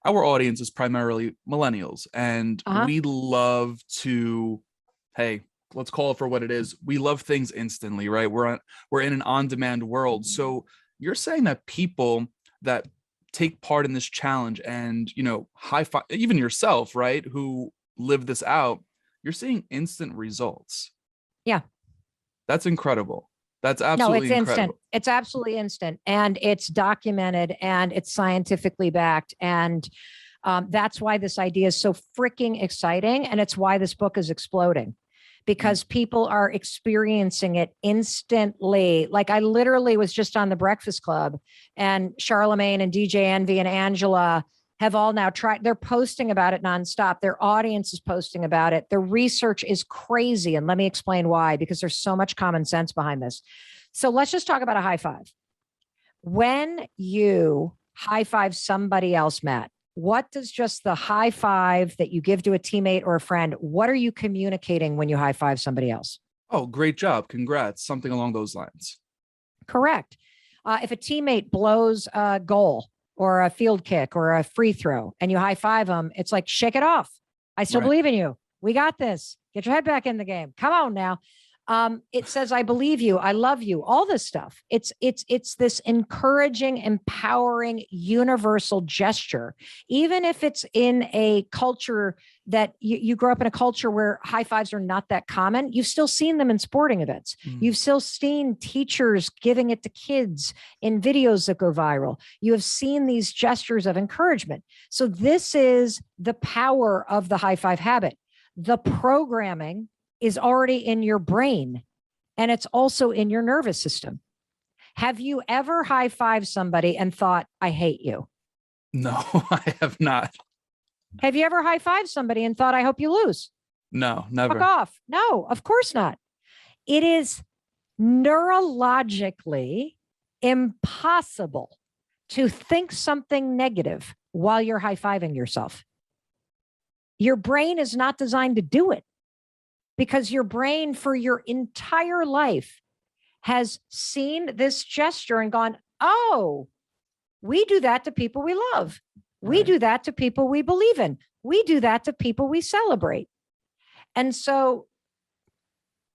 our audience is primarily millennials, and Uh-huh. we love to, hey, let's call it for what it is. We love things instantly, right? We're in an on-demand world. So you're saying that people that take part in this challenge and, high five, even yourself, right, who live this out, you're seeing instant results. Yeah. That's incredible. That's No, absolutely it's instant. incredible. It's absolutely instant, and it's documented, and it's scientifically backed. And that's why this idea is so freaking exciting. And it's why this book is exploding, Mm. because people are experiencing it instantly. Like, I literally was just on the Breakfast Club, and Charlemagne and DJ Envy and Angela have all now tried. They're posting about it nonstop. Their audience is posting about it. The research is crazy. And let me explain why, because there's so much common sense behind this. So let's just talk about a high five. When you high five somebody else, Matt, what does just the high five that you give to a teammate or a friend, what are you communicating when you high five somebody else? Oh, great job. Congrats. Something along those lines. Correct. If a teammate blows a goal or a field kick or a free throw and you high five them, it's like, shake it off. I still Right. believe in you. We got this. Get your head back in the game. Come on now. It says, I believe you. I love you. All this stuff. It's this encouraging, empowering, universal gesture. Even if it's in a culture that you grew up in a culture where high fives are not that common, you've still seen them in sporting events. You've still seen teachers giving it to kids in videos that go viral. You have seen these gestures of encouragement. So this is the power of the high five habit. The programming is already in your brain, and it's also in your nervous system. Have you ever high-fived somebody and thought, I hate you? No, I have not. Have you ever high-fived somebody and thought, I hope you lose? No, Fuck never. off. No, of course not. It is neurologically impossible to think something negative while you're high-fiving yourself. Your brain is not designed to do it, because your brain for your entire life has seen this gesture and gone, oh, we do that to people we love. We Right. do that to people we believe in. We do that to people we celebrate. And so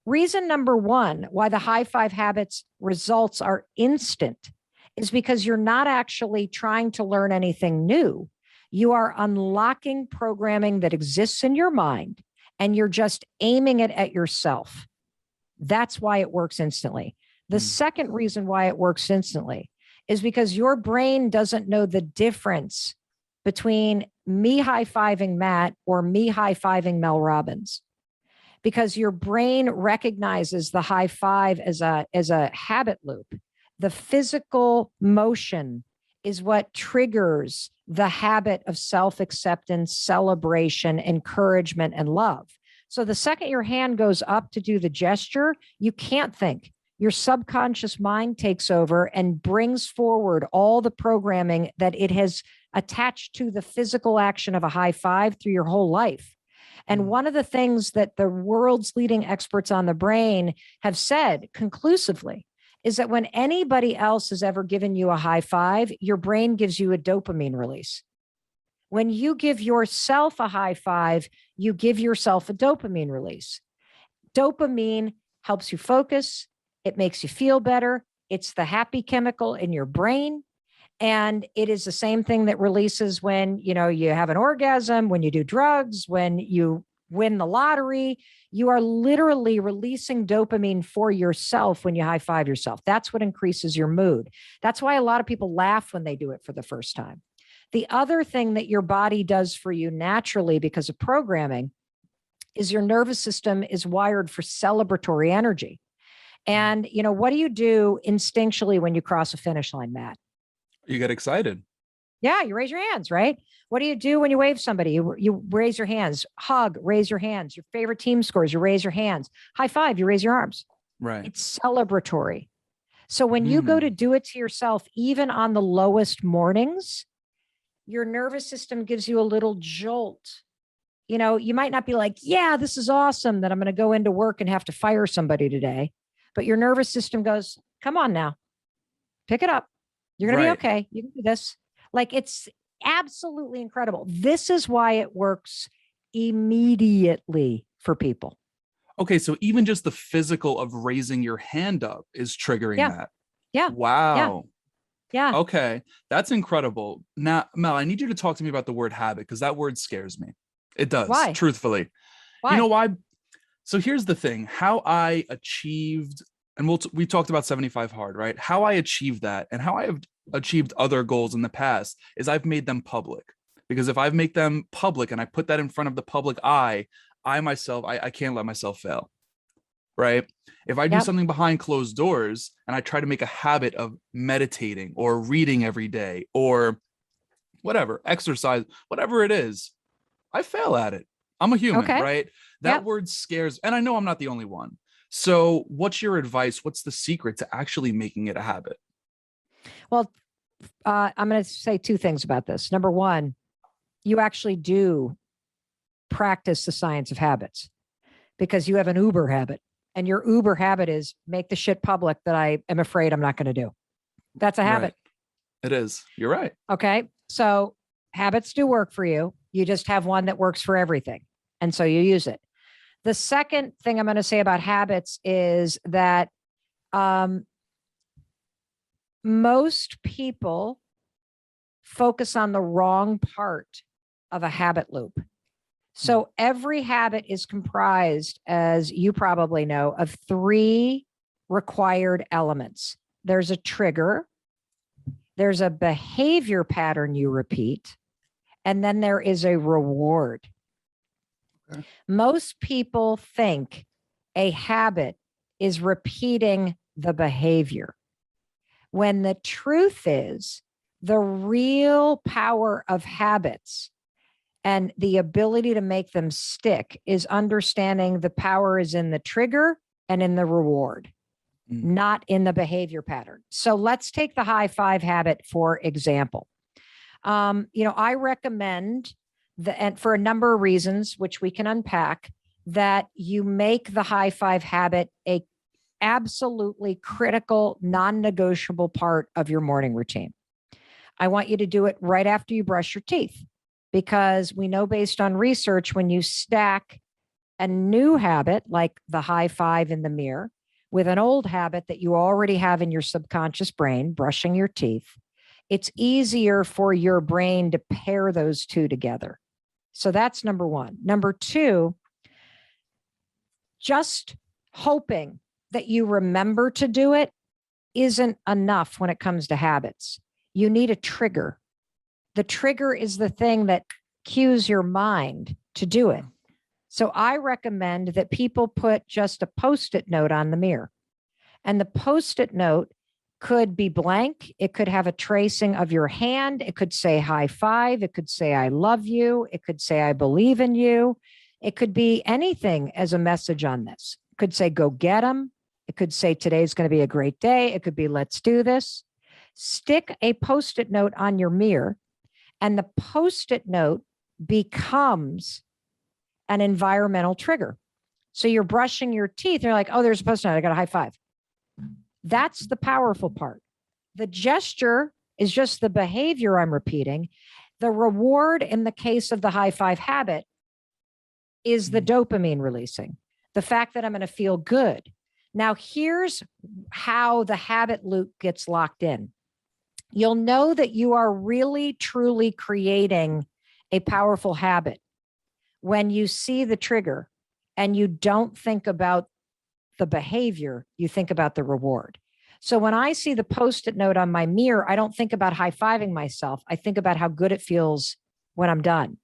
reason number one, why the high five habits results are instant, is because you're not actually trying to learn anything new. You are unlocking programming that exists in your mind, and you're just aiming it at yourself. That's why it works instantly. The second reason why it works instantly is because your brain doesn't know the difference between me high-fiving Matt or me high-fiving Mel Robbins, because your brain recognizes the high five as a habit loop. The physical motion is what triggers the habit of self-acceptance, celebration, encouragement, and love. So the second your hand goes up to do the gesture, you can't think. Your subconscious mind takes over and brings forward all the programming that it has attached to the physical action of a high five through your whole life. And one of the things that the world's leading experts on the brain have said conclusively is that when anybody else has ever given you a high five, your brain gives you a dopamine release. When you give yourself a high five, you give yourself a dopamine release. Dopamine helps you focus. It makes you feel better. It's the happy chemical in your brain. And it is the same thing that releases when, you have an orgasm, when you do drugs, when you win the lottery. You are literally releasing dopamine for yourself when you high five yourself. That's what increases your mood. That's why a lot of people laugh when they do it for the first time. The other thing that your body does for you naturally because of programming is your nervous system is wired for celebratory energy. And, what do you do instinctually when you cross a finish line, Matt? You get excited. Yeah, you raise your hands, right? What do you do when you wave somebody? You raise your hands. Hug, raise your hands. Your favorite team scores, you raise your hands. High five, you raise your arms. Right. It's celebratory. So when you go to do it to yourself, even on the lowest mornings, your nervous system gives you a little jolt. You might not be like, yeah, this is awesome that I'm going to go into work and have to fire somebody today. But your nervous system goes, come on now, pick it up. You're going to be okay. You can do this. Like it's absolutely incredible. This is why it works immediately for people. Okay, so even just the physical of raising your hand up is triggering Yeah. that. Yeah. Yeah. Wow. Yeah. Okay, that's incredible. Now, Mel, I need you to talk to me about the word habit because that word scares me. It does, Why? truthfully. You know Why? why? So here's the thing: how I achieved, and we talked about 75 hard, right? How I achieved that, and how I have achieved other goals in the past is I've made them public. Because if I make them public and I put that in front of the public eye, I myself, I can't let myself fail, right? If I do Yep. something behind closed doors and I try to make a habit of meditating or reading every day or whatever, exercise, whatever it is, I fail at it. I'm a human, Okay. right? That Yep. word scares, and I know I'm not the only one. So, what's your advice? What's the secret to actually making it a habit? Well, I'm going to say two things about this. Number one, you actually do practice the science of habits because you have an Uber habit, and your Uber habit is make the shit public that I am afraid I'm not going to do. That's a Right. habit. It is. You're right. Okay. So habits do work for you. You just have one that works for everything. And so you use it. The second thing I'm going to say about habits is that um, most people focus on the wrong part of a habit loop. So every habit is comprised, as you probably know, of three required elements. There's a trigger, there's a behavior pattern you repeat, and then there is a reward. Okay. Most people think a habit is repeating the behavior, when the truth is the real power of habits and the ability to make them stick is understanding the power is in the trigger and in the reward, not in the behavior pattern. So let's take the high five habit, for example. I recommend and for a number of reasons, which we can unpack, that you make the high five habit a absolutely critical, non-negotiable part of your morning routine. I want you to do it right after you brush your teeth, because we know based on research, when you stack a new habit like the high five in the mirror with an old habit that you already have in your subconscious brain, brushing your teeth, it's easier for your brain to pair those two together. So that's number one. Number two, just hoping that you remember to do it isn't enough when it comes to habits. You need a trigger. The trigger is the thing that cues your mind to do it. So I recommend that people put just a Post-it note on the mirror. And the Post-it note could be blank. It could have a tracing of your hand. It could say high five. It could say I love you. It could say I believe in you. It could be anything as a message on this. It could say go get them. It could say today's going to be a great day. It could be let's do this. Stick a Post-it note on your mirror, and the Post-it note becomes an environmental trigger. So you're brushing your teeth. You're like, oh, there's a Post-it note. I got a high five. That's the powerful part. The gesture is just the behavior I'm repeating. The reward in the case of the high five habit is the dopamine releasing, the fact that I'm going to feel good. Now, here's how the habit loop gets locked in. You'll know that you are really, truly creating a powerful habit when you see the trigger and you don't think about the behavior, you think about the reward. So when I see the Post-it note on my mirror, I don't think about high-fiving myself. I think about how good it feels when I'm done.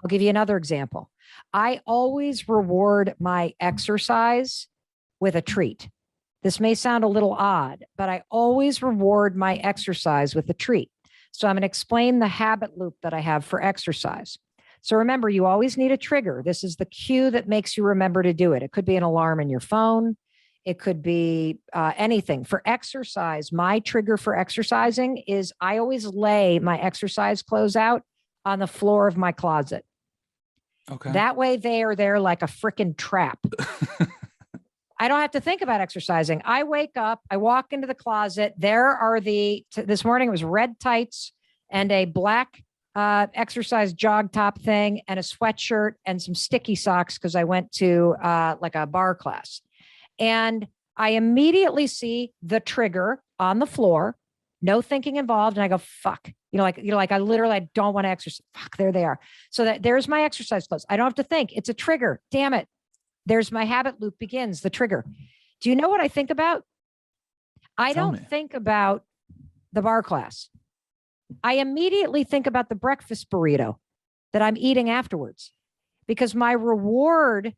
I'll give you another example. I always reward my exercise with a treat. This may sound a little odd, but I always reward my exercise with a treat. So I'm going to explain the habit loop that I have for exercise. So remember, you always need a trigger. This is the cue that makes you remember to do it. It could be an alarm in your phone. It could be anything. For exercise, my trigger for exercising is I always lay my exercise clothes out on the floor of my closet. Okay. That way they are there like a freaking trap. I don't have to think about exercising. I wake up, I walk into the closet. There are this morning it was red tights and a black exercise jog top thing and a sweatshirt and some sticky socks because I went to like a bar class. And I immediately see the trigger on the floor, no thinking involved. And I go, fuck, I don't want to exercise. Fuck, there they are. So there's my exercise clothes. I don't have to think. It's a trigger. Damn it. There's my habit loop begins, the trigger. Do you know what I think about? I don't think about the bar class. I immediately think about the breakfast burrito that I'm eating afterwards, because my reward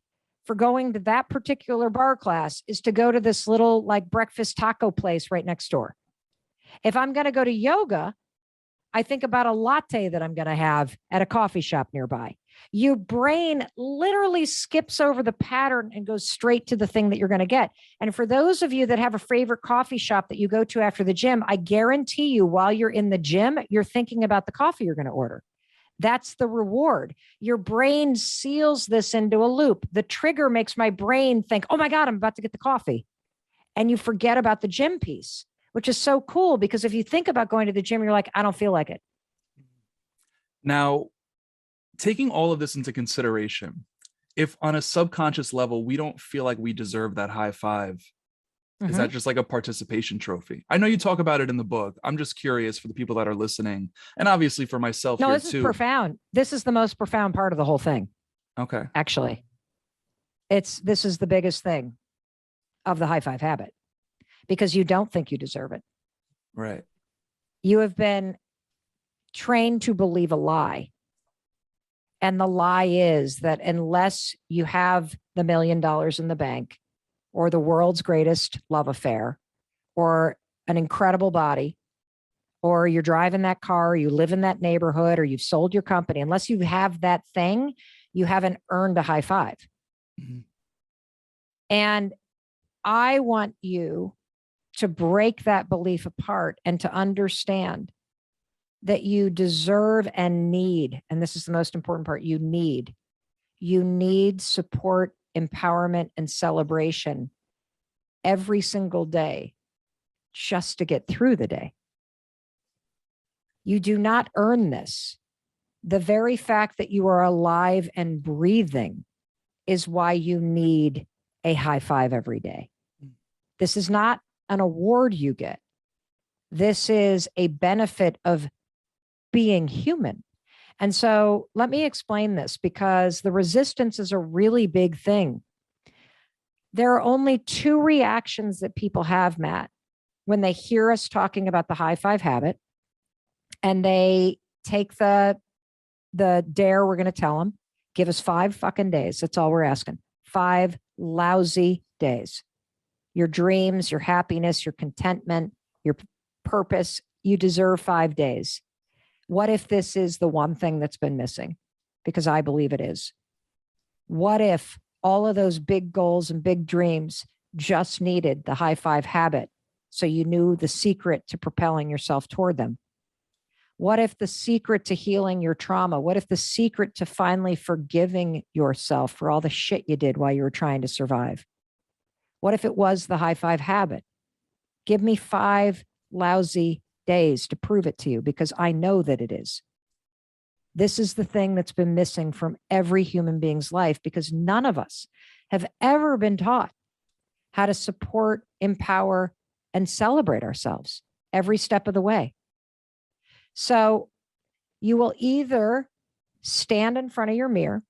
for going to that particular bar class is to go to this little like breakfast taco place right next door. If I'm going to go to yoga, I think about a latte that I'm going to have at a coffee shop nearby. Your brain literally skips over the pattern and goes straight to the thing that you're going to get. And for those of you that have a favorite coffee shop that you go to after the gym, I guarantee you while you're in the gym, you're thinking about the coffee you're going to order. That's the reward. Your brain seals this into a loop. The trigger makes my brain think, oh my God, I'm about to get the coffee. And you forget about the gym piece, which is so cool, because if you think about going to the gym, you're like, I don't feel like it. Now, taking all of this into consideration, if on a subconscious level, we don't feel like we deserve that high five, is that just like a participation trophy? I know you talk about it in the book. I'm just curious for the people that are listening, and obviously for myself. No, this is profound. This is the most profound part of the whole thing. Okay. Actually, this is the biggest thing of the high five habit, because you don't think you deserve it. Right. You have been trained to believe a lie. And the lie is that unless you have the $1 million in the bank, or the world's greatest love affair, or an incredible body, or you're driving that car, or you live in that neighborhood, or you've sold your company, unless you have that thing, you haven't earned a high five. Mm-hmm. And I want you to break that belief apart and to understand that you deserve and need, and this is the most important part, you need support, empowerment, and celebration every single day just to get through the day. You do not earn this. The very fact that you are alive and breathing is why you need a high five every day. This is not an award you get. This is a benefit of being human. And so let me explain this, because the resistance is a really big thing. There are only two reactions that people have, Matt, when they hear us talking about the high five habit, and they take the dare we're going to tell them, give us 5 fucking days. That's all we're asking. 5 lousy days. Your dreams, your happiness, your contentment, your purpose, you deserve 5 days. What if this is the one thing that's been missing? Because I believe it is. What if all of those big goals and big dreams just needed the high five habit, so you knew the secret to propelling yourself toward them? What if the secret to healing your trauma, what if the secret to finally forgiving yourself for all the shit you did while you were trying to survive? What if it was the high five habit? Give me 5 lousy days to prove it to you, because I know that it is. This is the thing that's been missing from every human being's life, because none of us have ever been taught how to support, empower, and celebrate ourselves every step of the way. So you will either stand in front of your mirror,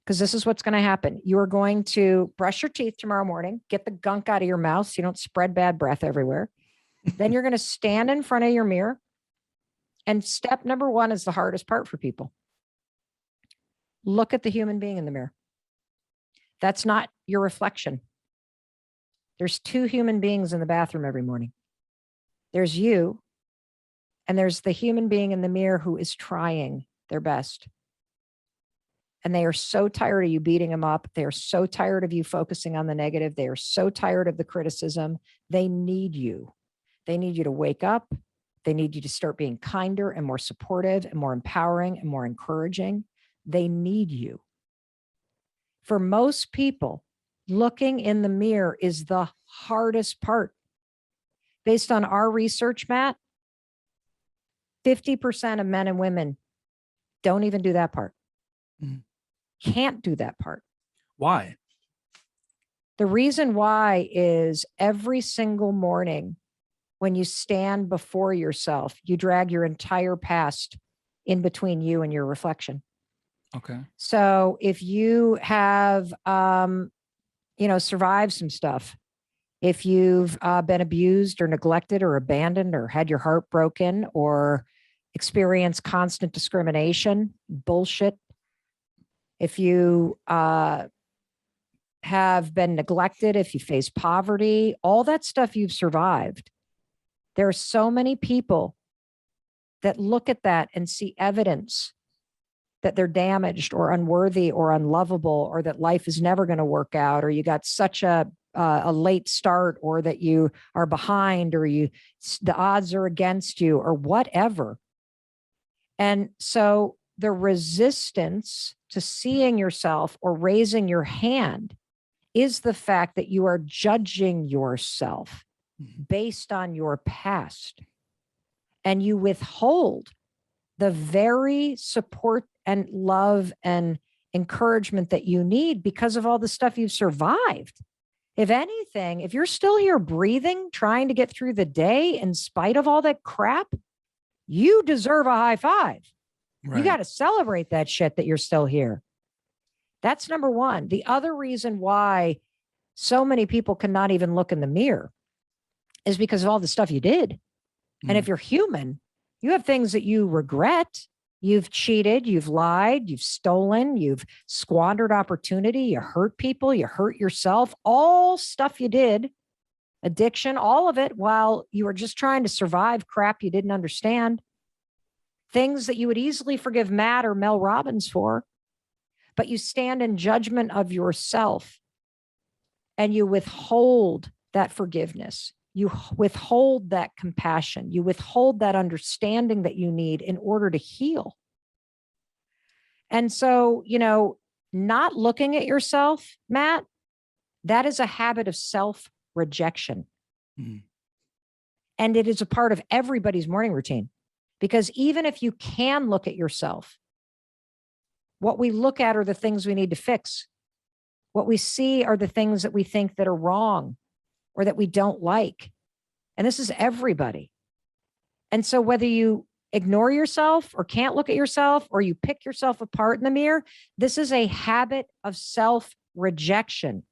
because this is what's going to happen. You are going to brush your teeth tomorrow morning, get the gunk out of your mouth so you don't spread bad breath everywhere. Then you're going to stand in front of your mirror. And step number 1 is the hardest part for people. Look at the human being in the mirror. That's not your reflection. There's 2 human beings in the bathroom every morning. There's you, and there's the human being in the mirror who is trying their best. And they are so tired of you beating them up. They are so tired of you focusing on the negative. They are so tired of the criticism. They need you. They need you to wake up. They need you to start being kinder and more supportive and more empowering and more encouraging. They need you. For most people, looking in the mirror is the hardest part. Based on our research, Matt, 50% of men and women Don't even do that part. Mhm. Can't do that part. Why? The reason why is every single morning when you stand before yourself, you drag your entire past in between you and your reflection. Okay. So if you have, survived some stuff, if you've been abused or neglected or abandoned or had your heart broken or experienced constant discrimination, bullshit, if you have been neglected, if you face poverty, all that stuff you've survived. There are so many people that look at that and see evidence that they're damaged or unworthy or unlovable, or that life is never going to work out, or you got such a late start, or that you are behind, or the odds are against you, or whatever. And so the resistance to seeing yourself or raising your hand is the fact that you are judging yourself based on your past. And you withhold the very support and love and encouragement that you need because of all the stuff you've survived. If anything, if you're still here breathing, trying to get through the day in spite of all that crap, you deserve a high five. Right. You got to celebrate that shit that you're still here. That's number one. The other reason why so many people cannot even look in the mirror is because of all the stuff you did. And if you're human, you have things that you regret. You've cheated, you've lied, you've stolen, you've squandered opportunity, you hurt people, you hurt yourself, all stuff you did, addiction, all of it while you were just trying to survive crap you didn't understand. Things that you would easily forgive Matt or Mel Robbins for, but you stand in judgment of yourself and you withhold that forgiveness. You withhold that compassion. You withhold that understanding that you need in order to heal. And so, not looking at yourself, Matt, that is a habit of self-rejection. Mm. And it is a part of everybody's morning routine. Because even if you can look at yourself, what we look at are the things we need to fix. What we see are the things that we think that are wrong or that we don't like. And this is everybody. And so whether you ignore yourself or can't look at yourself or you pick yourself apart in the mirror, this is a habit of self-rejection.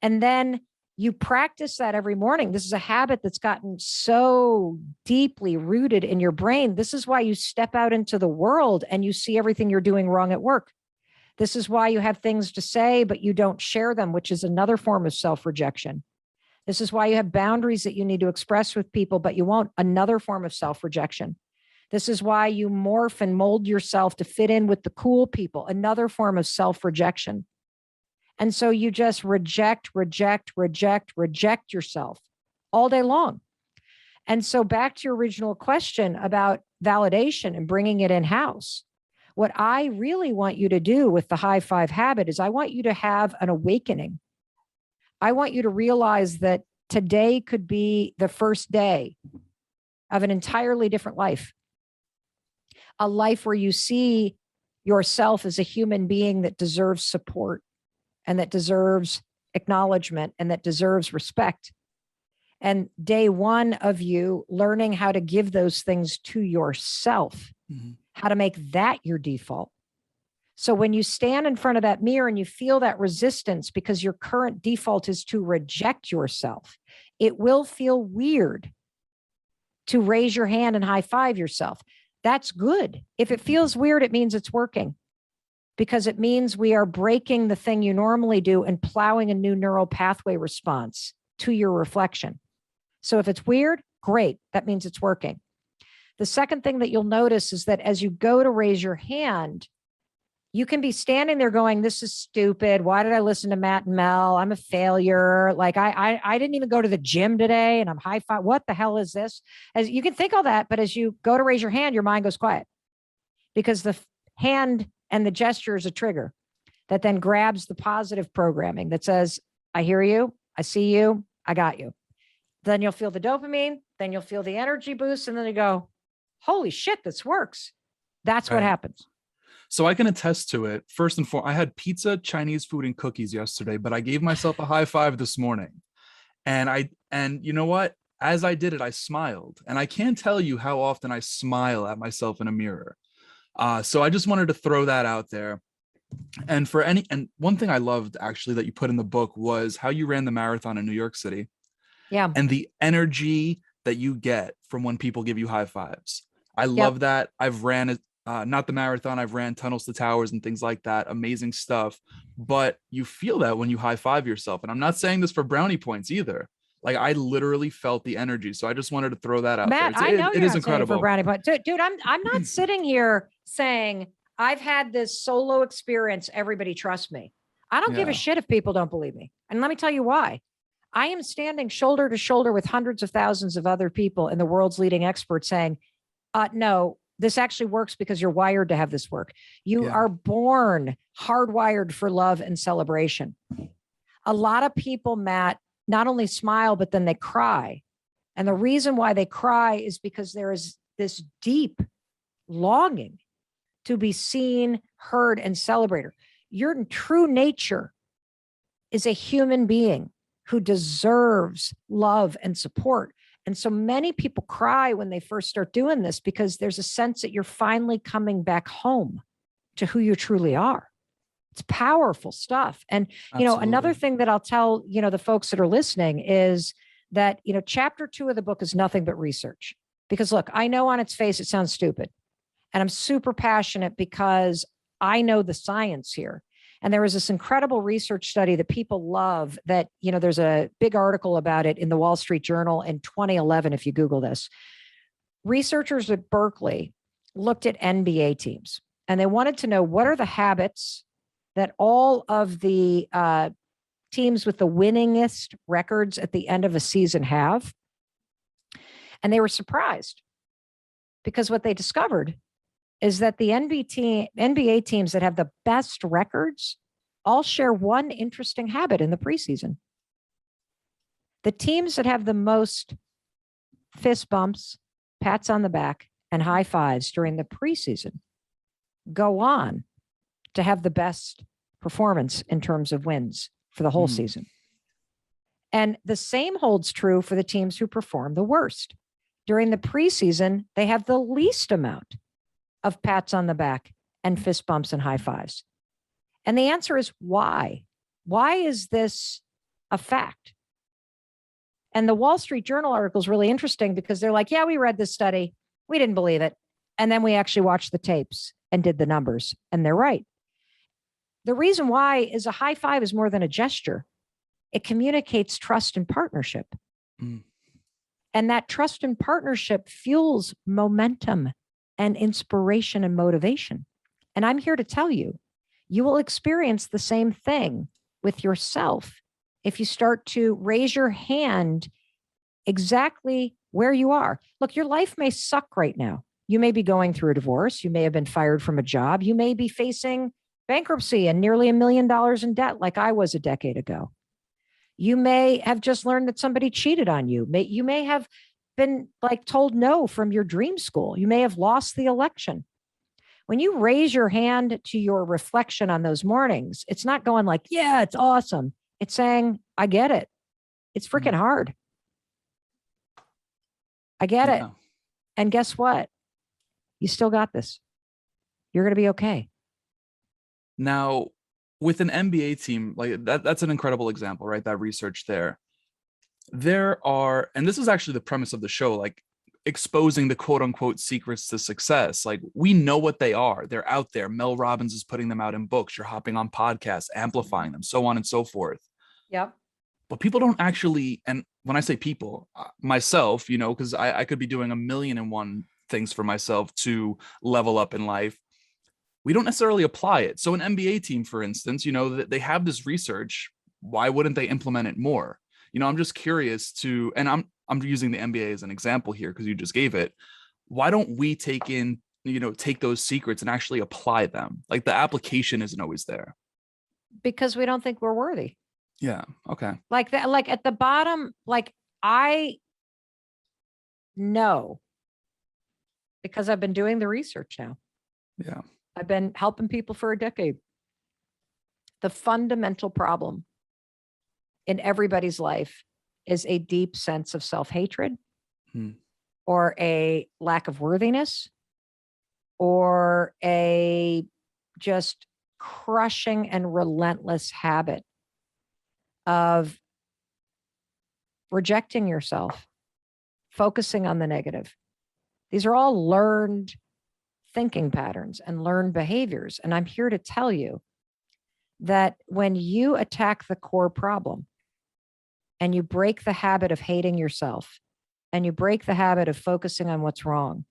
And then you practice that every morning. This is a habit that's gotten so deeply rooted in your brain. This is why you step out into the world and you see everything you're doing wrong at work. This is why you have things to say, but you don't share them, which is another form of self-rejection. This is why you have boundaries that you need to express with people, but you won't, another form of self-rejection. This is why you morph and mold yourself to fit in with the cool people, another form of self-rejection. And so you just reject yourself all day long. And so back to your original question about validation and bringing it in-house. What I really want you to do with the high five habit is I want you to have an awakening. I want you to realize that today could be the first day of an entirely different life. A life where you see yourself as a human being that deserves support and that deserves acknowledgement and that deserves respect. And day one of you learning how to give those things to yourself, how to make that your default. So when you stand in front of that mirror and you feel that resistance because your current default is to reject yourself, it will feel weird to raise your hand and high five yourself. That's good. If it feels weird, it means it's working, because it means we are breaking the thing you normally do and plowing a new neural pathway response to your reflection. So if it's weird, great. That means it's working. The second thing that you'll notice is that as you go to raise your hand, you can be standing there going, this is stupid. Why did I listen to Matt and Mel? I'm a failure. Like I didn't even go to the gym today and I'm high five. What the hell is this? As you can think all that, but as you go to raise your hand, your mind goes quiet, because the hand and the gesture is a trigger that then grabs the positive programming that says, I hear you. I see you. I got you. Then you'll feel the dopamine. Then you'll feel the energy boost. And then you go, holy shit, this works. That's what Right. happens. So I can attest to it. First and foremost, I had pizza, Chinese food, and cookies yesterday, but I gave myself a high five this morning. And you know what? As I did it, I smiled. And I can't tell you how often I smile at myself in a mirror. So I just wanted to throw that out there. And one thing I loved actually that you put in the book was how you ran the marathon in New York City Yeah. and the energy that you get from when people give you high fives. I Yep. love that. I've ran it, not the marathon, I've ran tunnels to towers and things like that. Amazing stuff. But you feel that when you high five yourself. And I'm not saying this for brownie points either. Like I literally felt the energy. So I just wanted to throw that out there. Matt, I know It you're is not saying it for incredible. brownie point. Dude, I'm not sitting here saying I've had this solo experience. Everybody trust me. I don't give a Yeah. shit if people don't believe me. And let me tell you why. I am standing shoulder to shoulder with hundreds of thousands of other people and the world's leading experts saying, no, this actually works because you're wired to have this work. You Yeah. are born hardwired for love and celebration. A lot of people, Matt, not only smile, but then they cry. And the reason why they cry is because there is this deep longing to be seen, heard, and celebrated. Your true nature is a human being who deserves love and support. And so many people cry when they first start doing this because there's a sense that you're finally coming back home to who you truly are. It's powerful stuff. And, another Absolutely. thing that I'll tell, the folks that are listening is that, chapter 2 of the book is nothing but research. Because look, I know on its face it sounds stupid. And I'm super passionate because I know the science here. And there was this incredible research study that people love that, there's a big article about it in the Wall Street Journal in 2011, if you Google this. Researchers at Berkeley looked at NBA teams and they wanted to know what are the habits that all of the teams with the winningest records at the end of a season have. And they were surprised because what they discovered is that the NBA teams that have the best records all share one interesting habit in the preseason. The teams that have the most fist bumps, pats on the back, and high fives during the preseason go on to have the best performance in terms of wins for the whole season. And the same holds true for the teams who perform the worst. During the preseason, they have the least amount of pats on the back and fist bumps and high fives. And the answer is why? Why is this a fact? And the Wall Street Journal article is really interesting because they're like, yeah, we read this study. We didn't believe it. And then we actually watched the tapes and did the numbers. And they're right. The reason why is a high five is more than a gesture. It communicates trust and partnership. And that trust and partnership fuels momentum and inspiration and motivation. And I'm here to tell you, you will experience the same thing with yourself if you start to raise your hand exactly where you are. Look, your life may suck right now. You may be going through a divorce. You may have been fired from a job. You may be facing bankruptcy and nearly $1 million in debt like I was a decade ago. You may have just learned that somebody cheated on you. You may have been told no from your dream school. You may have lost the election. When you raise your hand to your reflection on those mornings, it's not going like, yeah, it's awesome. It's saying, I get it. It's freaking hard. I get it. And guess what? You still got this. You're going to be okay. Now, with an NBA team, like that's an incredible example, right? That research there. There are, and this is actually the premise of the show, like exposing the quote unquote secrets to success. Like we know what they are. They're out there. Mel Robbins is putting them out in books. You're hopping on podcasts, amplifying them, so on and so forth. Yep. But people don't actually, and when I say people, myself, because I could be doing 1,000,001 things for myself to level up in life. We don't necessarily apply it. So an NBA team, for instance, they have this research. Why wouldn't they implement it more? I'm just curious and I'm using the NBA as an example here because you just gave it. Why don't we take those secrets and actually apply them? Like the application isn't always there. Because we don't think we're worthy. Yeah. Okay. Like that, like at the bottom, like I know because I've been doing the research now. Yeah. I've been helping people for a decade. The fundamental problem in everybody's life is a deep sense of self-hatred Hmm. or a lack of worthiness or a just crushing and relentless habit of rejecting yourself, focusing on the negative. These are all learned thinking patterns and learned behaviors. And I'm here to tell you that when you attack the core problem and you break the habit of hating yourself and you break the habit of focusing on what's wrong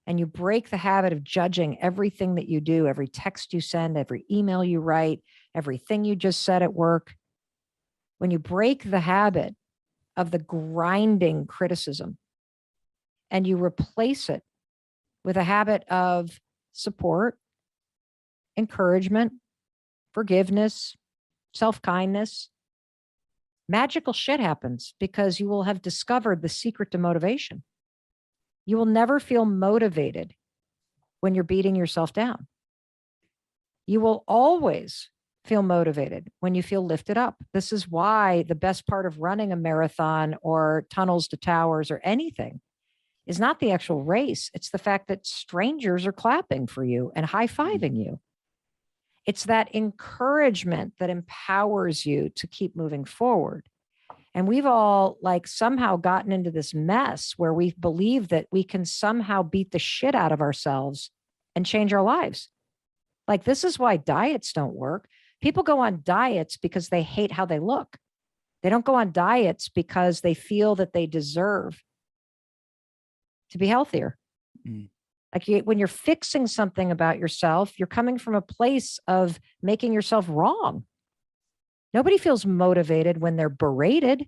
and you break the habit of judging everything that you do, every text you send, every email you write, everything you just said at work, when you break the habit of the grinding criticism and you replace it with a habit of support, encouragement, forgiveness, self-kindness, magical shit happens because you will have discovered the secret to motivation. You will never feel motivated when you're beating yourself down. You will always feel motivated when you feel lifted up. This is why the best part of running a marathon or tunnels to towers or anything is not the actual race. It's the fact that strangers are clapping for you and high-fiving you. It's that encouragement that empowers you to keep moving forward. And we've all like somehow gotten into this mess where we believe that we can somehow beat the shit out of ourselves and change our lives. Like, this is why diets don't work. People go on diets because they hate how they look. They don't go on diets because they feel that they deserve to be healthier. Mm. Like, when you're fixing something about yourself, you're coming from a place of making yourself wrong. Nobody feels motivated when they're berated.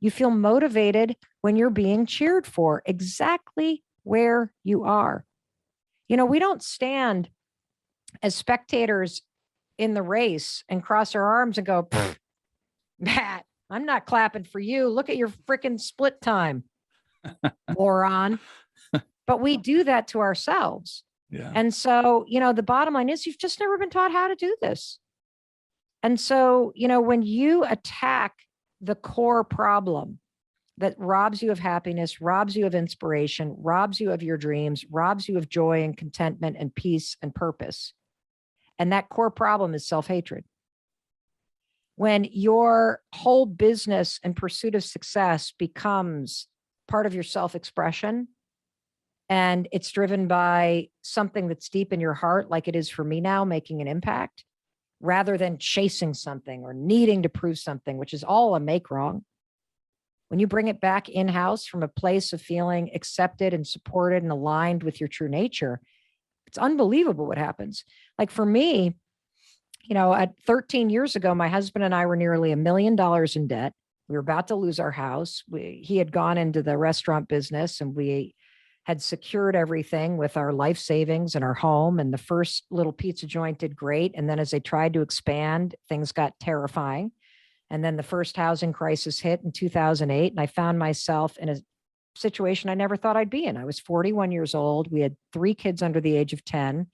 You feel motivated when you're being cheered for exactly where you are. You know, we don't stand as spectators in the race and cross our arms and go, Matt, I'm not clapping for you. Look at your freaking split time, moron. But we do that to ourselves. Yeah. And so, you know, the bottom line is you've just never been taught how to do this. And so, you know, when you attack the core problem that robs you of happiness, robs you of inspiration, robs you of your dreams, robs you of joy and contentment and peace and purpose, and that core problem is self-hatred. When your whole business and pursuit of success becomes part of your self-expression, and it's driven by something that's deep in your heart, like it is for me now, making an impact, rather than chasing something or needing to prove something, which is all a make wrong. When you bring it back in-house from a place of feeling accepted and supported and aligned with your true nature, it's unbelievable what happens. Like for me, you know, at 13 years ago, my husband and I were nearly $1 million in debt. We were about to lose our house. He had gone into the restaurant business and we had secured everything with our life savings and our home. And the first little pizza joint did great. And then as they tried to expand, things got terrifying. And then the first housing crisis hit in 2008. And I found myself in a situation I never thought I'd be in. I was 41 years old. We had 3 kids under the age of 10.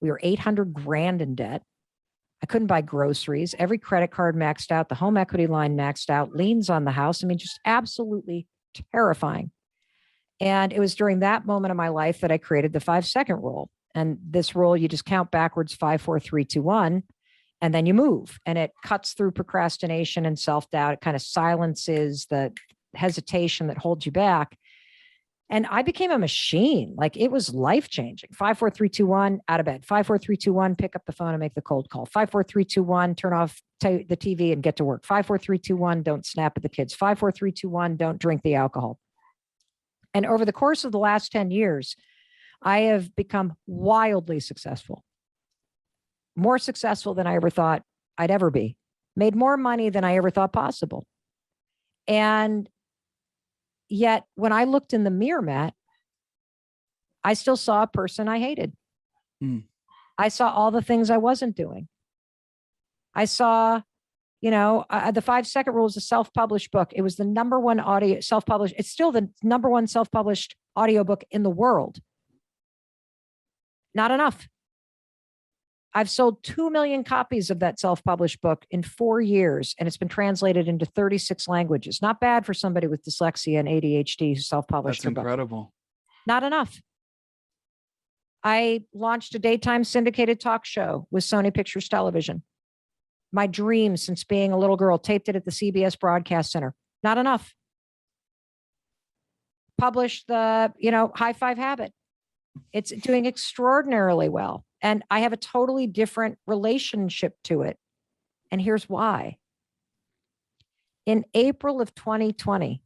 We were 800 grand in debt. I couldn't buy groceries. Every credit card maxed out, the home equity line maxed out, liens on the house. I mean, just absolutely terrifying. And it was during that moment of my life that I created the 5-second rule. And this rule, you just count backwards, 5, 4, 3, 2, 1, and then you move. And it cuts through procrastination and self-doubt. It kind of silences the hesitation that holds you back. And I became a machine. Like, it was life-changing. 5, 4, 3, 2, 1, out of bed. 5, 4, 3, 2, 1, pick up the phone and make the cold call. 5, 4, 3, 2, 1, turn off the TV and get to work. 5, 4, 3, 2, 1, don't snap at the kids. 5, 4, 3, 2, 1, don't drink the alcohol. And over the course of the last 10 years, I have become wildly successful, more successful than I ever thought I'd ever be, made more money than I ever thought possible. And yet when I looked in the mirror, Matt, I still saw a person I hated. I saw all the things I wasn't doing. I saw, you know, the 5-second rule is a self-published book. It was the #1 audio self-published. It's still the #1 self-published audiobook in the world. Not enough. I've sold 2 million copies of that self-published book in 4 years, and it's been translated into 36 languages. Not bad for somebody with dyslexia and ADHD who self-published That's their book. incredible. Not enough. I launched a daytime syndicated talk show with Sony Pictures Television. My dream since being a little girl, taped it at the CBS Broadcast Center. Not enough. Published the, High Five Habit. It's doing extraordinarily well. And I have a totally different relationship to it. And here's why. In April of 2020,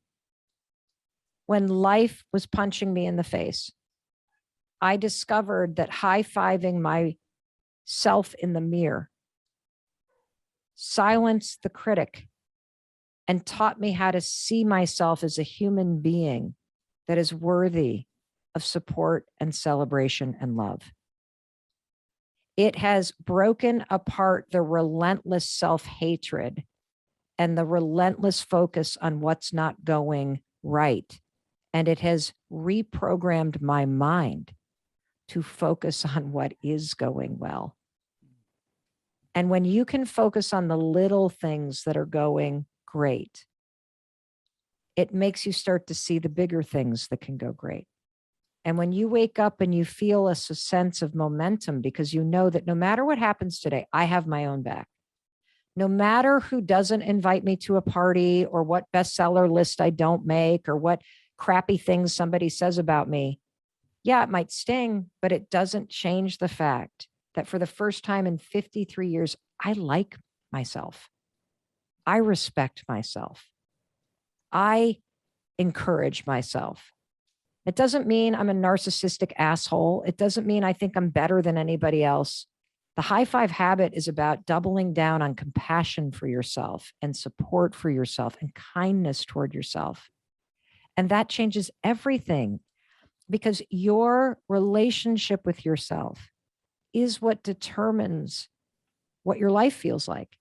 when life was punching me in the face, I discovered that high-fiving myself in the mirror silenced the critic and taught me how to see myself as a human being that is worthy of support and celebration and love. It has broken apart the relentless self-hatred and the relentless focus on what's not going right. And it has reprogrammed my mind to focus on what is going well. And when you can focus on the little things that are going great, it makes you start to see the bigger things that can go great. And when you wake up and you feel a sense of momentum, because you know that no matter what happens today, I have my own back. No matter who doesn't invite me to a party or what bestseller list I don't make or what crappy things somebody says about me, yeah, it might sting, but it doesn't change the fact that for the first time in 53 years, I like myself. I respect myself. I encourage myself. It doesn't mean I'm a narcissistic asshole. It doesn't mean I think I'm better than anybody else. The High Five Habit is about doubling down on compassion for yourself and support for yourself and kindness toward yourself. And that changes everything, because your relationship with yourself is what determines what your life feels like.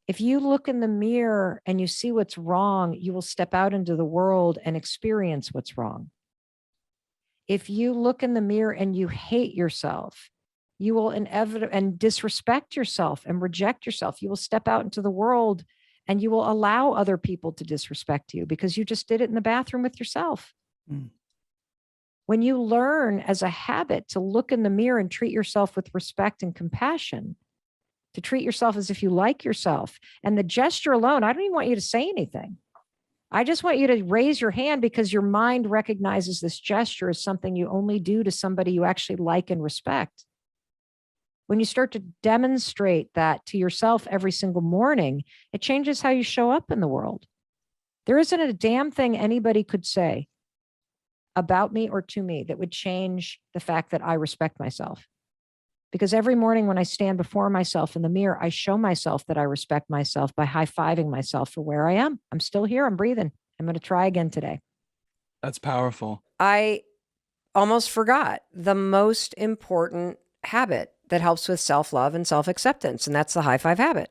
If you look in the mirror and you see what's wrong, you will step out into the world and experience what's wrong. If you look in the mirror and you hate yourself, you will inevitably and disrespect yourself and reject yourself. You will step out into the world and you will allow other people to disrespect you because you just did it in the bathroom with yourself. Mm. When you learn as a habit to look in the mirror and treat yourself with respect and compassion, to treat yourself as if you like yourself, and the gesture alone, I don't even want you to say anything. I just want you to raise your hand because your mind recognizes this gesture as something you only do to somebody you actually like and respect. When you start to demonstrate that to yourself every single morning, it changes how you show up in the world. There isn't a damn thing anybody could say about me or to me that would change the fact that I respect myself. Because every morning when I stand before myself in the mirror, I show myself that I respect myself by high-fiving myself for where I am. I'm still here. I'm breathing. I'm going to try again today. That's powerful. I almost forgot the most important habit that helps with self-love and self-acceptance, and that's the High Five Habit.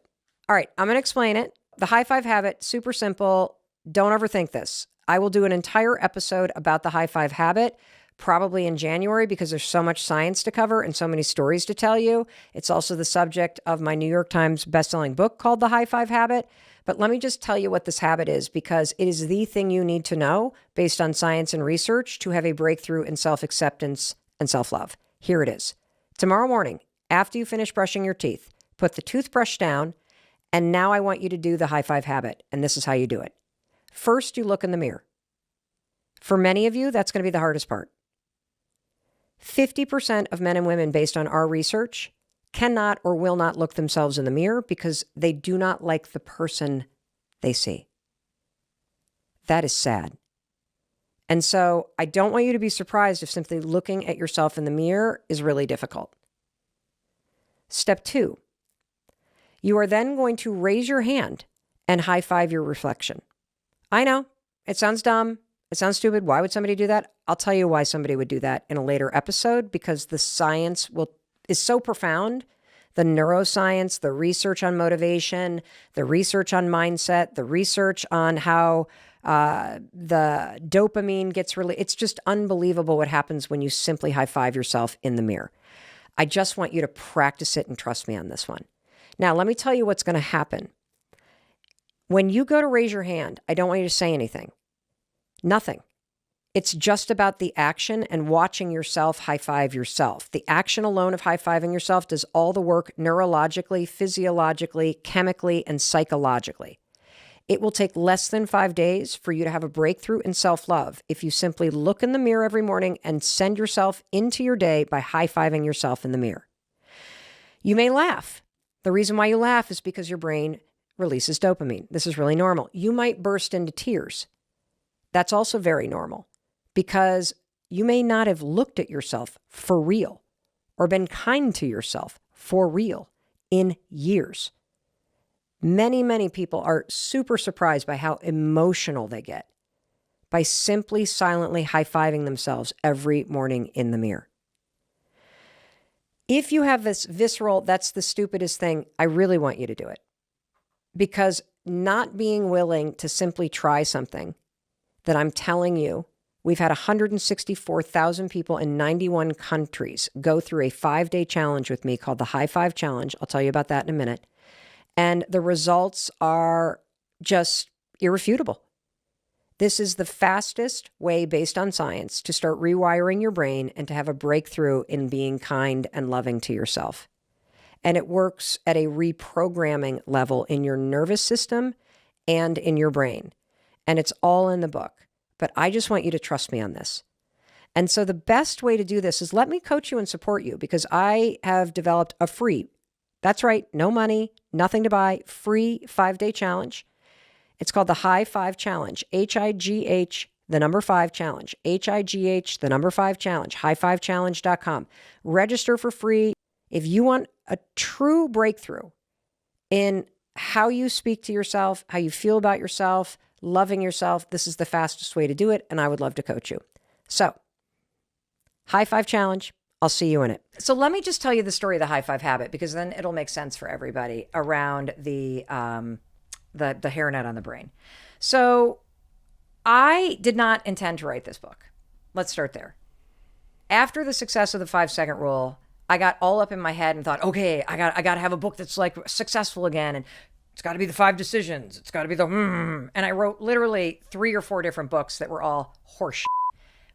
All right, I'm going to explain it. The High Five Habit, super simple. Don't overthink this. I will do an entire episode about the High Five Habit, probably in January, because there's so much science to cover and so many stories to tell you. It's also the subject of my New York Times bestselling book called The High Five Habit. But let me just tell you what this habit is, because it is the thing you need to know based on science and research to have a breakthrough in self-acceptance and self-love. Here it is. Tomorrow morning, after you finish brushing your teeth, put the toothbrush down, and now I want you to do the High Five Habit, and this is how you do it. First, you look in the mirror. For many of you, that's going to be the hardest part. 50% of men and women, based on our research, cannot or will not look themselves in the mirror because they do not like the person they see. That is sad. And so I don't want you to be surprised if simply looking at yourself in the mirror is really difficult. Step 2, you are then going to raise your hand and high five your reflection. I know, it sounds dumb. It sounds stupid. Why would somebody do that? I'll tell you why somebody would do that in a later episode, because the science is so profound. The neuroscience, the research on motivation, the research on mindset, the research on how the dopamine gets it's just unbelievable what happens when you simply high five yourself in the mirror. I just want you to practice it and trust me on this one. Now, let me tell you what's going to happen. When you go to raise your hand, I don't want you to say anything. Nothing. It's just about the action and watching yourself high-five yourself. The action alone of high-fiving yourself does all the work neurologically, physiologically, chemically, and psychologically. It will take less than 5 days for you to have a breakthrough in self-love if you simply look in the mirror every morning and send yourself into your day by high-fiving yourself in the mirror. You may laugh. The reason why you laugh is because your brain releases dopamine. This is really normal. You might burst into tears. That's also very normal, because you may not have looked at yourself for real or been kind to yourself for real in years. Many, many people are super surprised by how emotional they get by simply silently high-fiving themselves every morning in the mirror. If you have this visceral, that's the stupidest thing, I really want you to do it. Because not being willing to simply try something that I'm telling you, we've had 164,000 people in 91 countries go through a 5-day challenge with me called the High Five Challenge. I'll tell you about that in a minute. And the results are just irrefutable. This is the fastest way, based on science, to start rewiring your brain and to have a breakthrough in being kind and loving to yourself. And it works at a reprogramming level in your nervous system and in your brain. And it's all in the book. But I just want you to trust me on this. And so the best way to do this is let me coach you and support you, because I have developed a free, that's right, no money, nothing to buy, free 5-day challenge. It's called the High Five Challenge, HIGH, the number 5 challenge, HIGH, the number 5 challenge, highfivechallenge.com. Register for free. If you want a true breakthrough in how you speak to yourself, how you feel about yourself, loving yourself, this is the fastest way to do it, and I would love to coach you. So, High Five Challenge, I'll see you in it. So let me just tell you the story of the High Five habit, because then it'll make sense for everybody around the hairnet on the brain. So I did not intend to write this book. Let's start there. After the success of the 5-second rule, I got all up in my head and thought, okay, I got to have a book that's like successful again. And it's got to be the 5 decisions. It's got to be the And I wrote literally 3 or 4 different books that were all horseshit.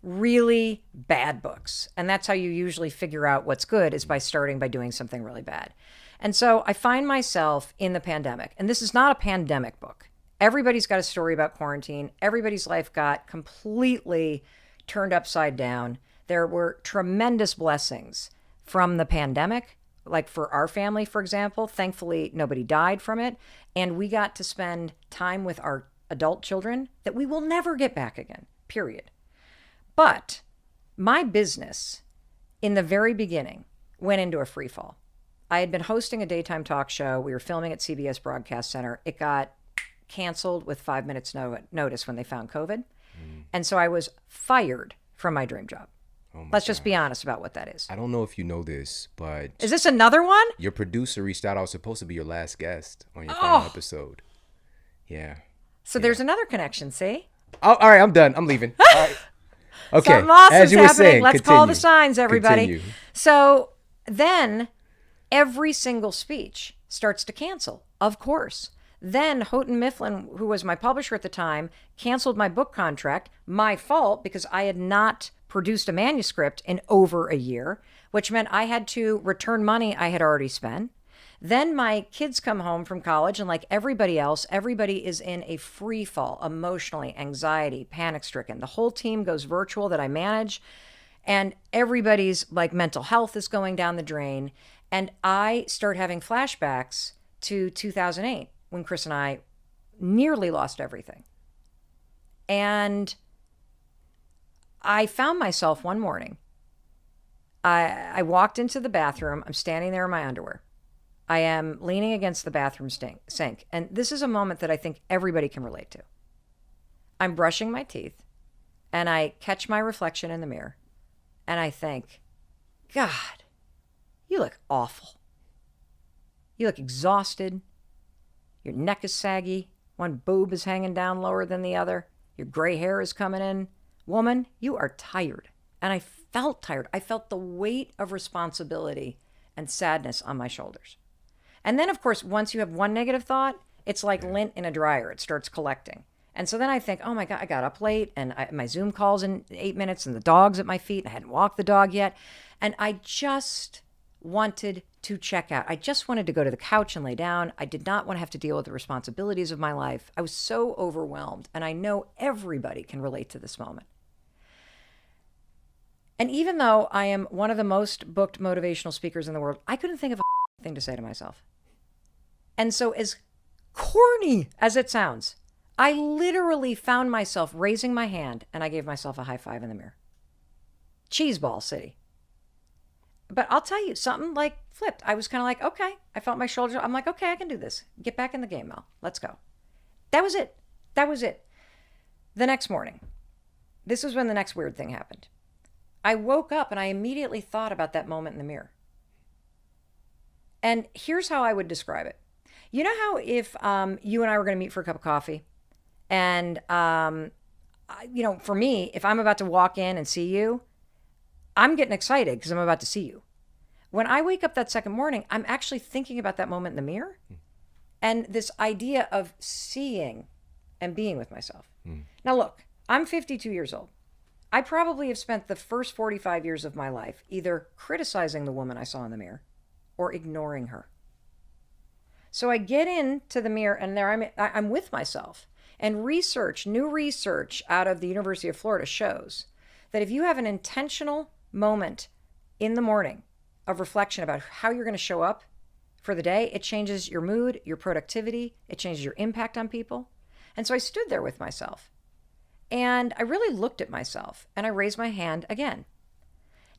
Really bad books. And that's how you usually figure out what's good, is by starting by doing something really bad. And so I find myself in the pandemic, and this is not a pandemic book. Everybody's got a story about quarantine. Everybody's life got completely turned upside down. There were tremendous blessings from the pandemic. Like for our family, for example, thankfully nobody died from it. And we got to spend time with our adult children that we will never get back again, period. But my business in the very beginning went into a free fall. I had been hosting a daytime talk show. We were filming at CBS Broadcast Center. It got canceled with 5 minutes notice when they found COVID. And so I was fired from my dream job. Let's just be honest about what that is. I don't know if you know this, but is this another one? Your producer reached out. I was supposed to be your last guest on your final episode. Yeah. So there's another connection, see? Oh, all right, I'm done. I'm leaving. All right. Okay. Something awesome's As you were happening. saying, Let's call the signs, everybody. Continue. So then every single speech starts to cancel, of course. Then Houghton Mifflin, who was my publisher at the time, canceled my book contract. My fault, because I had not produced a manuscript in over a year, which meant I had to return money I had already spent. Then my kids come home from college, and like everybody else, everybody is in a free fall, emotionally, anxiety, panic stricken. The whole team goes virtual that I manage, and everybody's like mental health is going down the drain. And I start having flashbacks to 2008 when Chris and I nearly lost everything. And I found myself one morning. I walked into the bathroom. I'm standing there in my underwear. I am leaning against the bathroom sink. And this is a moment that I think everybody can relate to. I'm brushing my teeth, and I catch my reflection in the mirror, and I think, God, you look awful. You look exhausted. Your neck is saggy. One boob is hanging down lower than the other. Your gray hair is coming in. Woman, you are tired. And I felt tired. I felt the weight of responsibility and sadness on my shoulders. And then, of course, once you have one negative thought, it's like lint in a dryer. It starts collecting. And so then I think, oh my God, I got up late and my Zoom call's in 8 minutes and the dog's at my feet. And I hadn't walked the dog yet. And I just wanted to check out. I just wanted to go to the couch and lay down. I did not want to have to deal with the responsibilities of my life. I was so overwhelmed. And I know everybody can relate to this moment. And even though I am one of the most booked motivational speakers in the world, I couldn't think of a thing to say to myself. And so as corny as it sounds, I literally found myself raising my hand and I gave myself a high five in the mirror. Cheeseball city. But I'll tell you, something like flipped. I was kind of like, okay. I felt my shoulders. I'm like, okay, I can do this. Get back in the game, Mel. Let's go. That was it. That was it. The next morning, this is when the next weird thing happened. I woke up and I immediately thought about that moment in the mirror. And here's how I would describe it. You know how if you and I were going to meet for a cup of coffee and, for me, if I'm about to walk in and see you, I'm getting excited because I'm about to see you. When I wake up that second morning, I'm actually thinking about that moment in the mirror and this idea of seeing and being with myself. Now, look, I'm 52 years old. I probably have spent the first 45 years of my life either criticizing the woman I saw in the mirror or ignoring her. So I get into the mirror and there I'm with myself. And new research out of the University of Florida shows that if you have an intentional moment in the morning of reflection about how you're going to show up for the day, it changes your mood, your productivity, it changes your impact on people. And so I stood there with myself and I really looked at myself and I raised my hand again.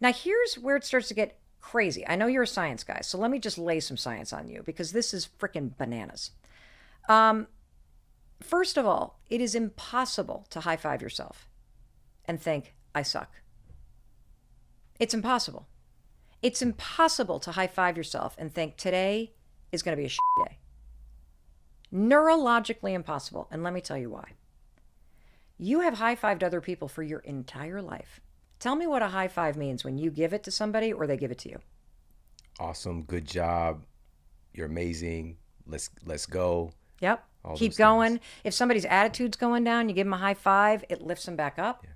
Now here's where it starts to get crazy. I know you're a science guy, so let me just lay some science on you because this is freaking bananas. First of all, it is impossible to high five yourself and think, I suck. It's impossible. It's impossible to high five yourself and think today is going to be a shit day. Neurologically impossible. And let me tell you why. You have high fived other people for your entire life. Tell me what a high five means when you give it to somebody or they give it to you. Awesome. Good job. You're amazing. Let's go. Yep. All Keep those going. things. If somebody's attitude's going down, you give them a high five, it lifts them back up. Yeah.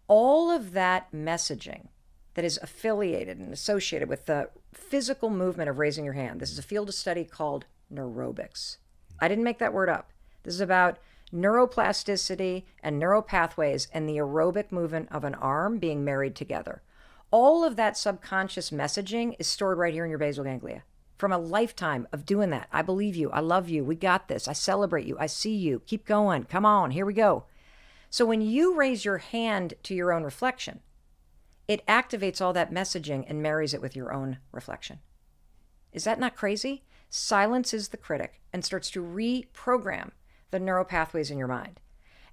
All of that messaging that is affiliated and associated with the physical movement of raising your hand. This is a field of study called neurobics. I didn't make that word up. This is about neuroplasticity and neuropathways and the aerobic movement of an arm being married together. All of that subconscious messaging is stored right here in your basal ganglia from a lifetime of doing that. I believe you. I love you. We got this. I celebrate you. I see you. Keep going. Come on. Here we go. So when you raise your hand to your own reflection, it activates all that messaging and marries it with your own reflection. Is that not crazy? Silence is the critic and starts to reprogram the neural pathways in your mind.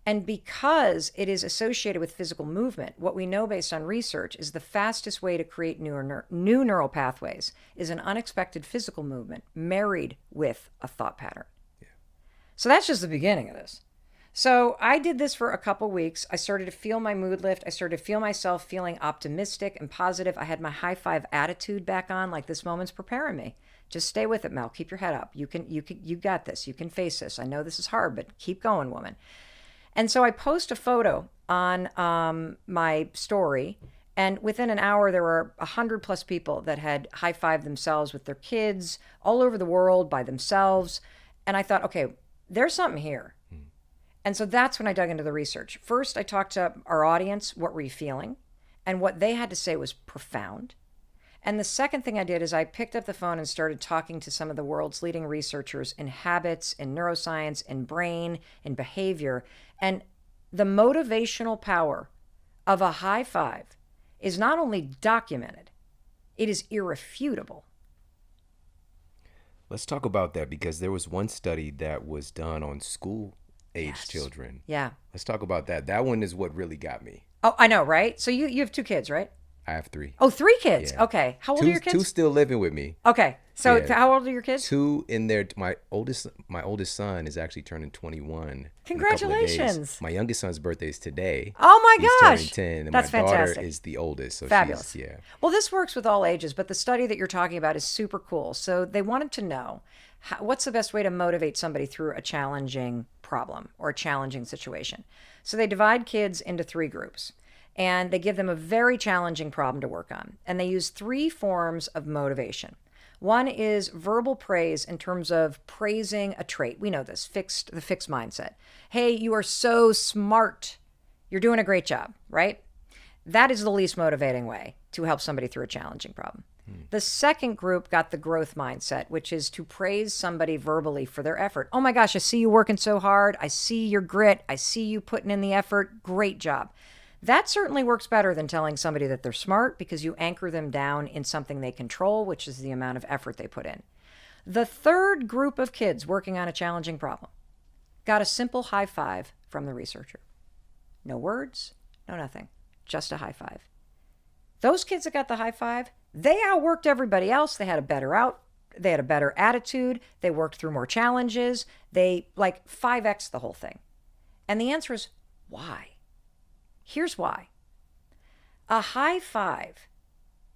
And because it is associated with physical movement, what we know based on research is the fastest way to create new neural pathways is an unexpected physical movement married with a thought pattern. Yeah. So that's just the beginning of this. So I did this for a couple weeks. I started to feel my mood lift. I started to feel myself feeling optimistic and positive. I had my high five attitude back on, like this moment's preparing me. Just stay with it, Mel. Keep your head up. You got this. You can face this. I know this is hard, but keep going, woman. And so I post a photo on my story, and within an hour, there were 100+ people that had high-fived themselves with their kids all over the world by themselves. And I thought, okay, there's something here. And so that's when I dug into the research. First, I talked to our audience, what were you feeling? And what they had to say was profound. And the second thing I did is I picked up the phone and started talking to some of the world's leading researchers in habits, in neuroscience, in brain, in behavior. And the motivational power of a high five is not only documented, it is irrefutable. Let's talk about that because there was one study that was done on school-age children. Yeah. Let's talk about that. That one is what really got me. Oh, I know, right? So you have 2 kids, right? I have 3. Oh, 3 kids. Yeah. Okay. How old are your kids? 2 still living with me. Okay. So Yeah. how old are your kids? 2 in there. My oldest son is actually turning 21. in a couple of days. Congratulations. My youngest son's birthday is today. Oh my He's gosh. turning 10, and That's my daughter fantastic. is the oldest. So Fabulous. Yeah. Well, this works with all ages, but the study that you're talking about is super cool. So they wanted to know what's the best way to motivate somebody through a challenging problem or a challenging situation. So they divide kids into 3 groups. And they give them a very challenging problem to work on. And they use 3 forms of motivation. One is verbal praise in terms of praising a trait. We know this, the fixed mindset. Hey, you are so smart. You're doing a great job, right? That is the least motivating way to help somebody through a challenging problem. The second group got the growth mindset, which is to praise somebody verbally for their effort. Oh my gosh, I see you working so hard. I see your grit. I see you putting in the effort. Great job. That certainly works better than telling somebody that they're smart, because you anchor them down in something they control, which is the amount of effort they put in. The third group of kids working on a challenging problem got a simple high five from the researcher. No words, no nothing, just a high five. Those kids that got the high five, they outworked everybody else. They had a better attitude. They worked through more challenges. They 5x the whole thing. And the answer is why? Here's why. A high five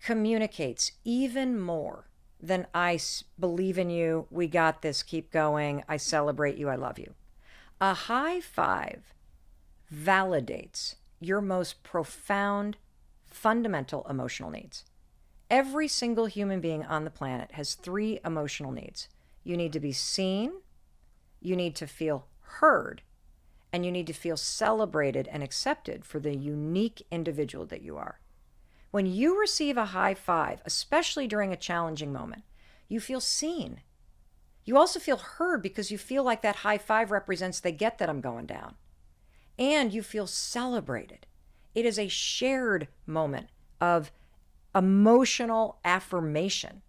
communicates even more than I believe in you, we got this, keep going, I celebrate you, I love you. A high five validates your most profound, fundamental emotional needs. Every single human being on the planet has 3 emotional needs. You need to be seen, you need to feel heard, and you need to feel celebrated and accepted for the unique individual that you are. When you receive a high five, especially during a challenging moment, you feel seen. You also feel heard because you feel like that high five represents they get that I'm going down. And you feel celebrated. It is a shared moment of emotional affirmation.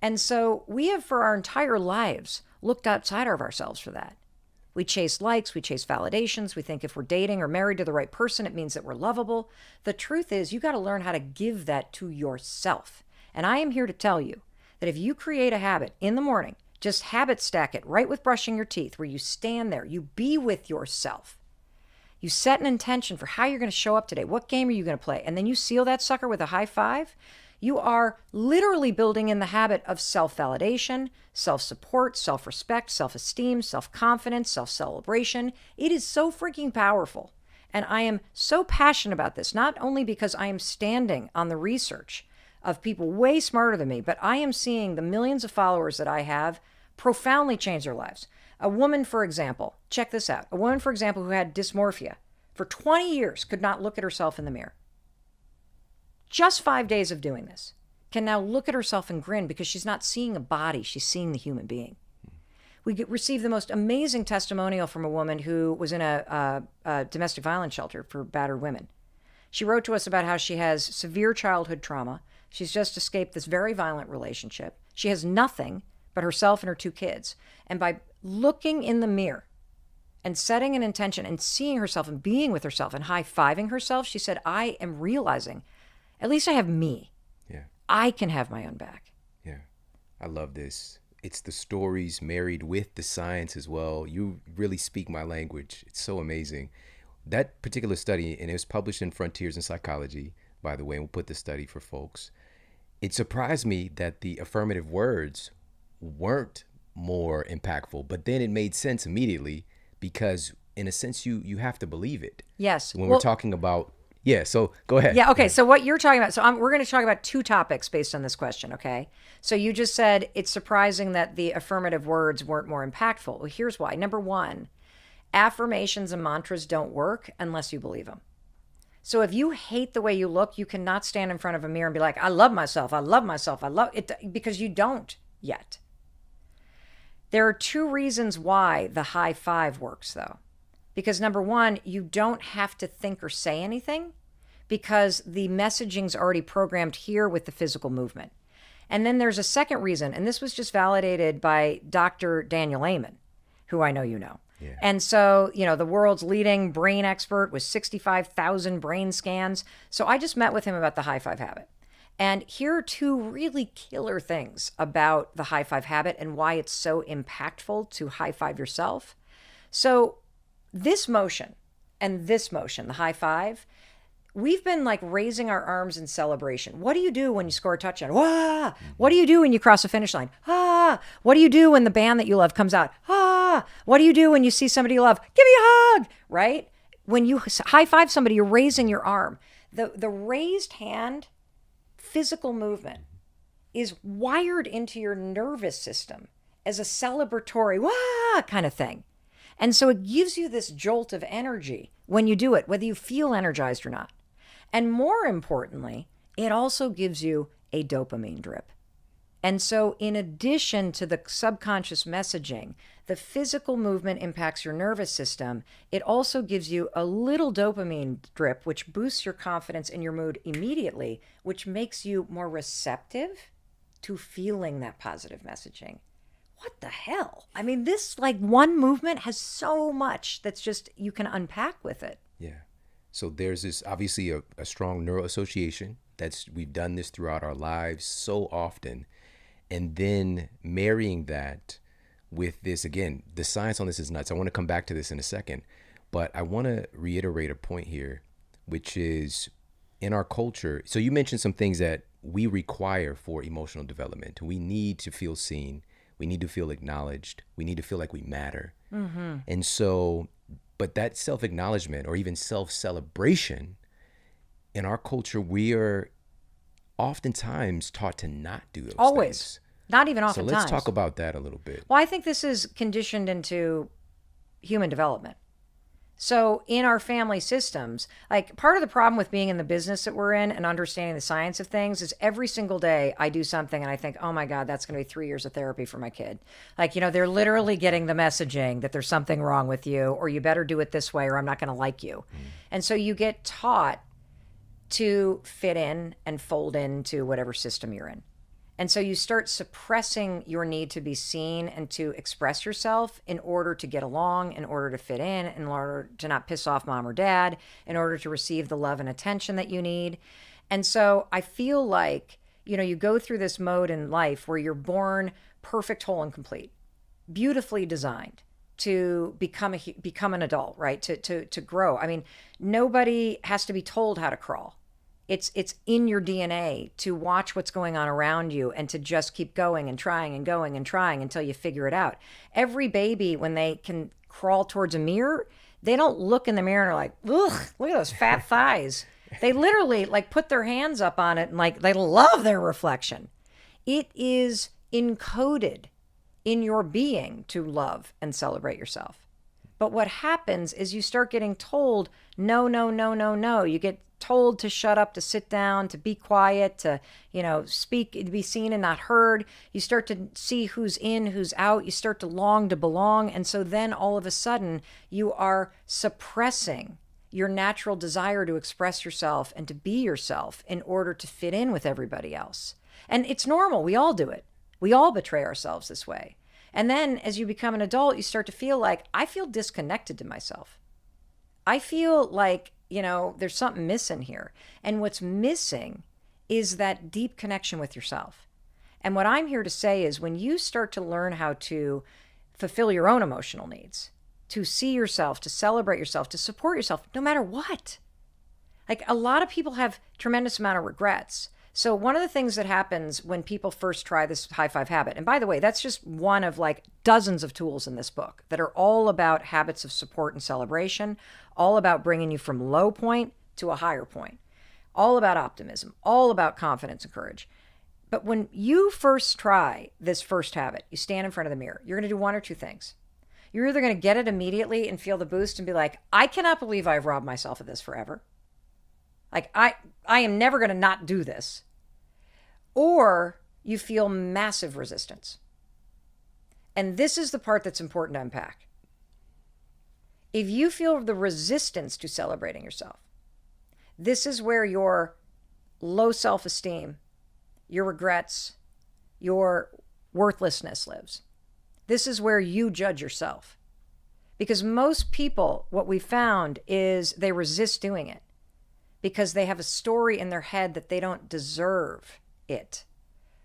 And so we have for our entire lives looked outside of ourselves for that. We chase likes, we chase validations. We think if we're dating or married to the right person, it means that we're lovable. The truth is, you got to learn how to give that to yourself. And I am here to tell you that if you create a habit in the morning, just habit stack it right with brushing your teeth, where you stand there, you be with yourself. You set an intention for how you're going to show up today. What game are you going to play? And then you seal that sucker with a high five. You are literally building in the habit of self-validation, self-support, self-respect, self-esteem, self-confidence, self-celebration. It is so freaking powerful. And I am so passionate about this, not only because I am standing on the research of people way smarter than me, but I am seeing the millions of followers that I have profoundly change their lives. A woman, for example, check this out. A woman, for example, who had dysmorphia for 20 years could not look at herself in the mirror. Just 5 days of doing this, can now look at herself and grin because she's not seeing a body, she's seeing the human being. We received the most amazing testimonial from a woman who was in a domestic violence shelter for battered women. She wrote to us about how she has severe childhood trauma. She's just escaped this very violent relationship. She has nothing but herself and her 2 kids. And by looking in the mirror and setting an intention and seeing herself and being with herself and high-fiving herself, she said, I am realizing at least I have me. Yeah. I can have my own back. Yeah. I love this. It's the stories married with the science as well. You really speak my language. It's so amazing. That particular study, and it was published in Frontiers in Psychology, by the way, and we'll put the study for folks. It surprised me that the affirmative words weren't more impactful, but then it made sense immediately because in a sense, you have to believe it. Yes. When we're talking about, so go ahead. Yeah, okay. So what you're talking about, we're going to talk about 2 topics based on this question, okay? So you just said it's surprising that the affirmative words weren't more impactful. Well, here's why. Number 1, affirmations and mantras don't work unless you believe them. So if you hate the way you look, you cannot stand in front of a mirror and be like, I love myself, I love myself, I love it, because you don't yet. There are 2 reasons why the high five works, though. Because number 1, you don't have to think or say anything because the messaging's already programmed here with the physical movement. And then there's a second reason, and this was just validated by Dr. Daniel Amen, who I know you know. Yeah. And so, the world's leading brain expert with 65,000 brain scans. So I just met with him about the high five habit. And here are two really killer things about the high five habit and why it's so impactful to high five yourself. So this motion and this motion, the high five, we've been like raising our arms in celebration. What do you do when you score a touchdown? Wah! What do you do when you cross a finish line? Ah! What do you do when the band that you love comes out? Ah! What do you do when you see somebody you love? Give me a hug, right? When you high five somebody, you're raising your arm. The raised hand, physical movement, is wired into your nervous system as a celebratory wah kind of thing. And so it gives you this jolt of energy when you do it, whether you feel energized or not. And more importantly, it also gives you a dopamine drip. And so in addition to the subconscious messaging, the physical movement impacts your nervous system. It also gives you a little dopamine drip, which boosts your confidence and your mood immediately, which makes you more receptive to feeling that positive messaging. What the hell? I mean, this like one movement has so much that's just, you can unpack with it. Yeah. So there's this obviously a strong neural association. We've done this throughout our lives so often. And then marrying that with this, again, the science on this is nuts. I want to come back to this in a second, but I want to reiterate a point here, which is in our culture. So you mentioned some things that we require for emotional development. We need to feel seen. We need to feel acknowledged. We need to feel like we matter. Mm-hmm. And so, but that self-acknowledgement or even self-celebration, in our culture, we are oftentimes taught to not do those Always. things. Not even oftentimes. So let's talk about that a little bit. Well, I think this is conditioned into human development. So in our family systems, like part of the problem with being in the business that we're in and understanding the science of things is every single day I do something and I think, oh my God, that's going to be 3 years of therapy for my kid. Like, they're literally getting the messaging that there's something wrong with you, or you better do it this way or I'm not going to like you. And so you get taught to fit in and fold into whatever system you're in. And so you start suppressing your need to be seen and to express yourself in order to get along, in order to fit in order to not piss off mom or dad, in order to receive the love and attention that you need. And so I feel like, you go through this mode in life where you're born perfect, whole, and complete, beautifully designed to become an adult, right? To grow. I mean, nobody has to be told how to crawl. It's in your DNA to watch what's going on around you and to just keep going and trying and going and trying until you figure it out. Every baby, when they can crawl towards a mirror, they don't look in the mirror and are like, ugh, look at those fat thighs. They literally like put their hands up on it and like they love their reflection. It is encoded in your being to love and celebrate yourself. But what happens is you start getting told, no, no, no, no, no. You get told to shut up, to sit down, to be quiet, to, speak, to be seen and not heard. You start to see who's in, who's out. You start to long to belong. And so then all of a sudden you are suppressing your natural desire to express yourself and to be yourself in order to fit in with everybody else. And it's normal. We all do it. We all betray ourselves this way. And then as you become an adult, you start to feel like, I feel disconnected to myself. I feel like, there's something missing here. And what's missing is that deep connection with yourself. And what I'm here to say is when you start to learn how to fulfill your own emotional needs, to see yourself, to celebrate yourself, to support yourself, no matter what. Like a lot of people have tremendous amount of regrets. So one of the things that happens when people first try this high five habit, and by the way, that's just one of like dozens of tools in this book that are all about habits of support and celebration, all about bringing you from low point to a higher point, all about optimism, all about confidence and courage. But when you first try this first habit, you stand in front of the mirror, you're going to do one or two things. You're either going to get it immediately and feel the boost and be like, I cannot believe I've robbed myself of this forever. Like I am never going to not do this. Or you feel massive resistance. And this is the part that's important to unpack. If you feel the resistance to celebrating yourself, this is where your low self-esteem, your regrets, your worthlessness lives. This is where you judge yourself. Because most people, what we found is they resist doing it because they have a story in their head that they don't deserve it.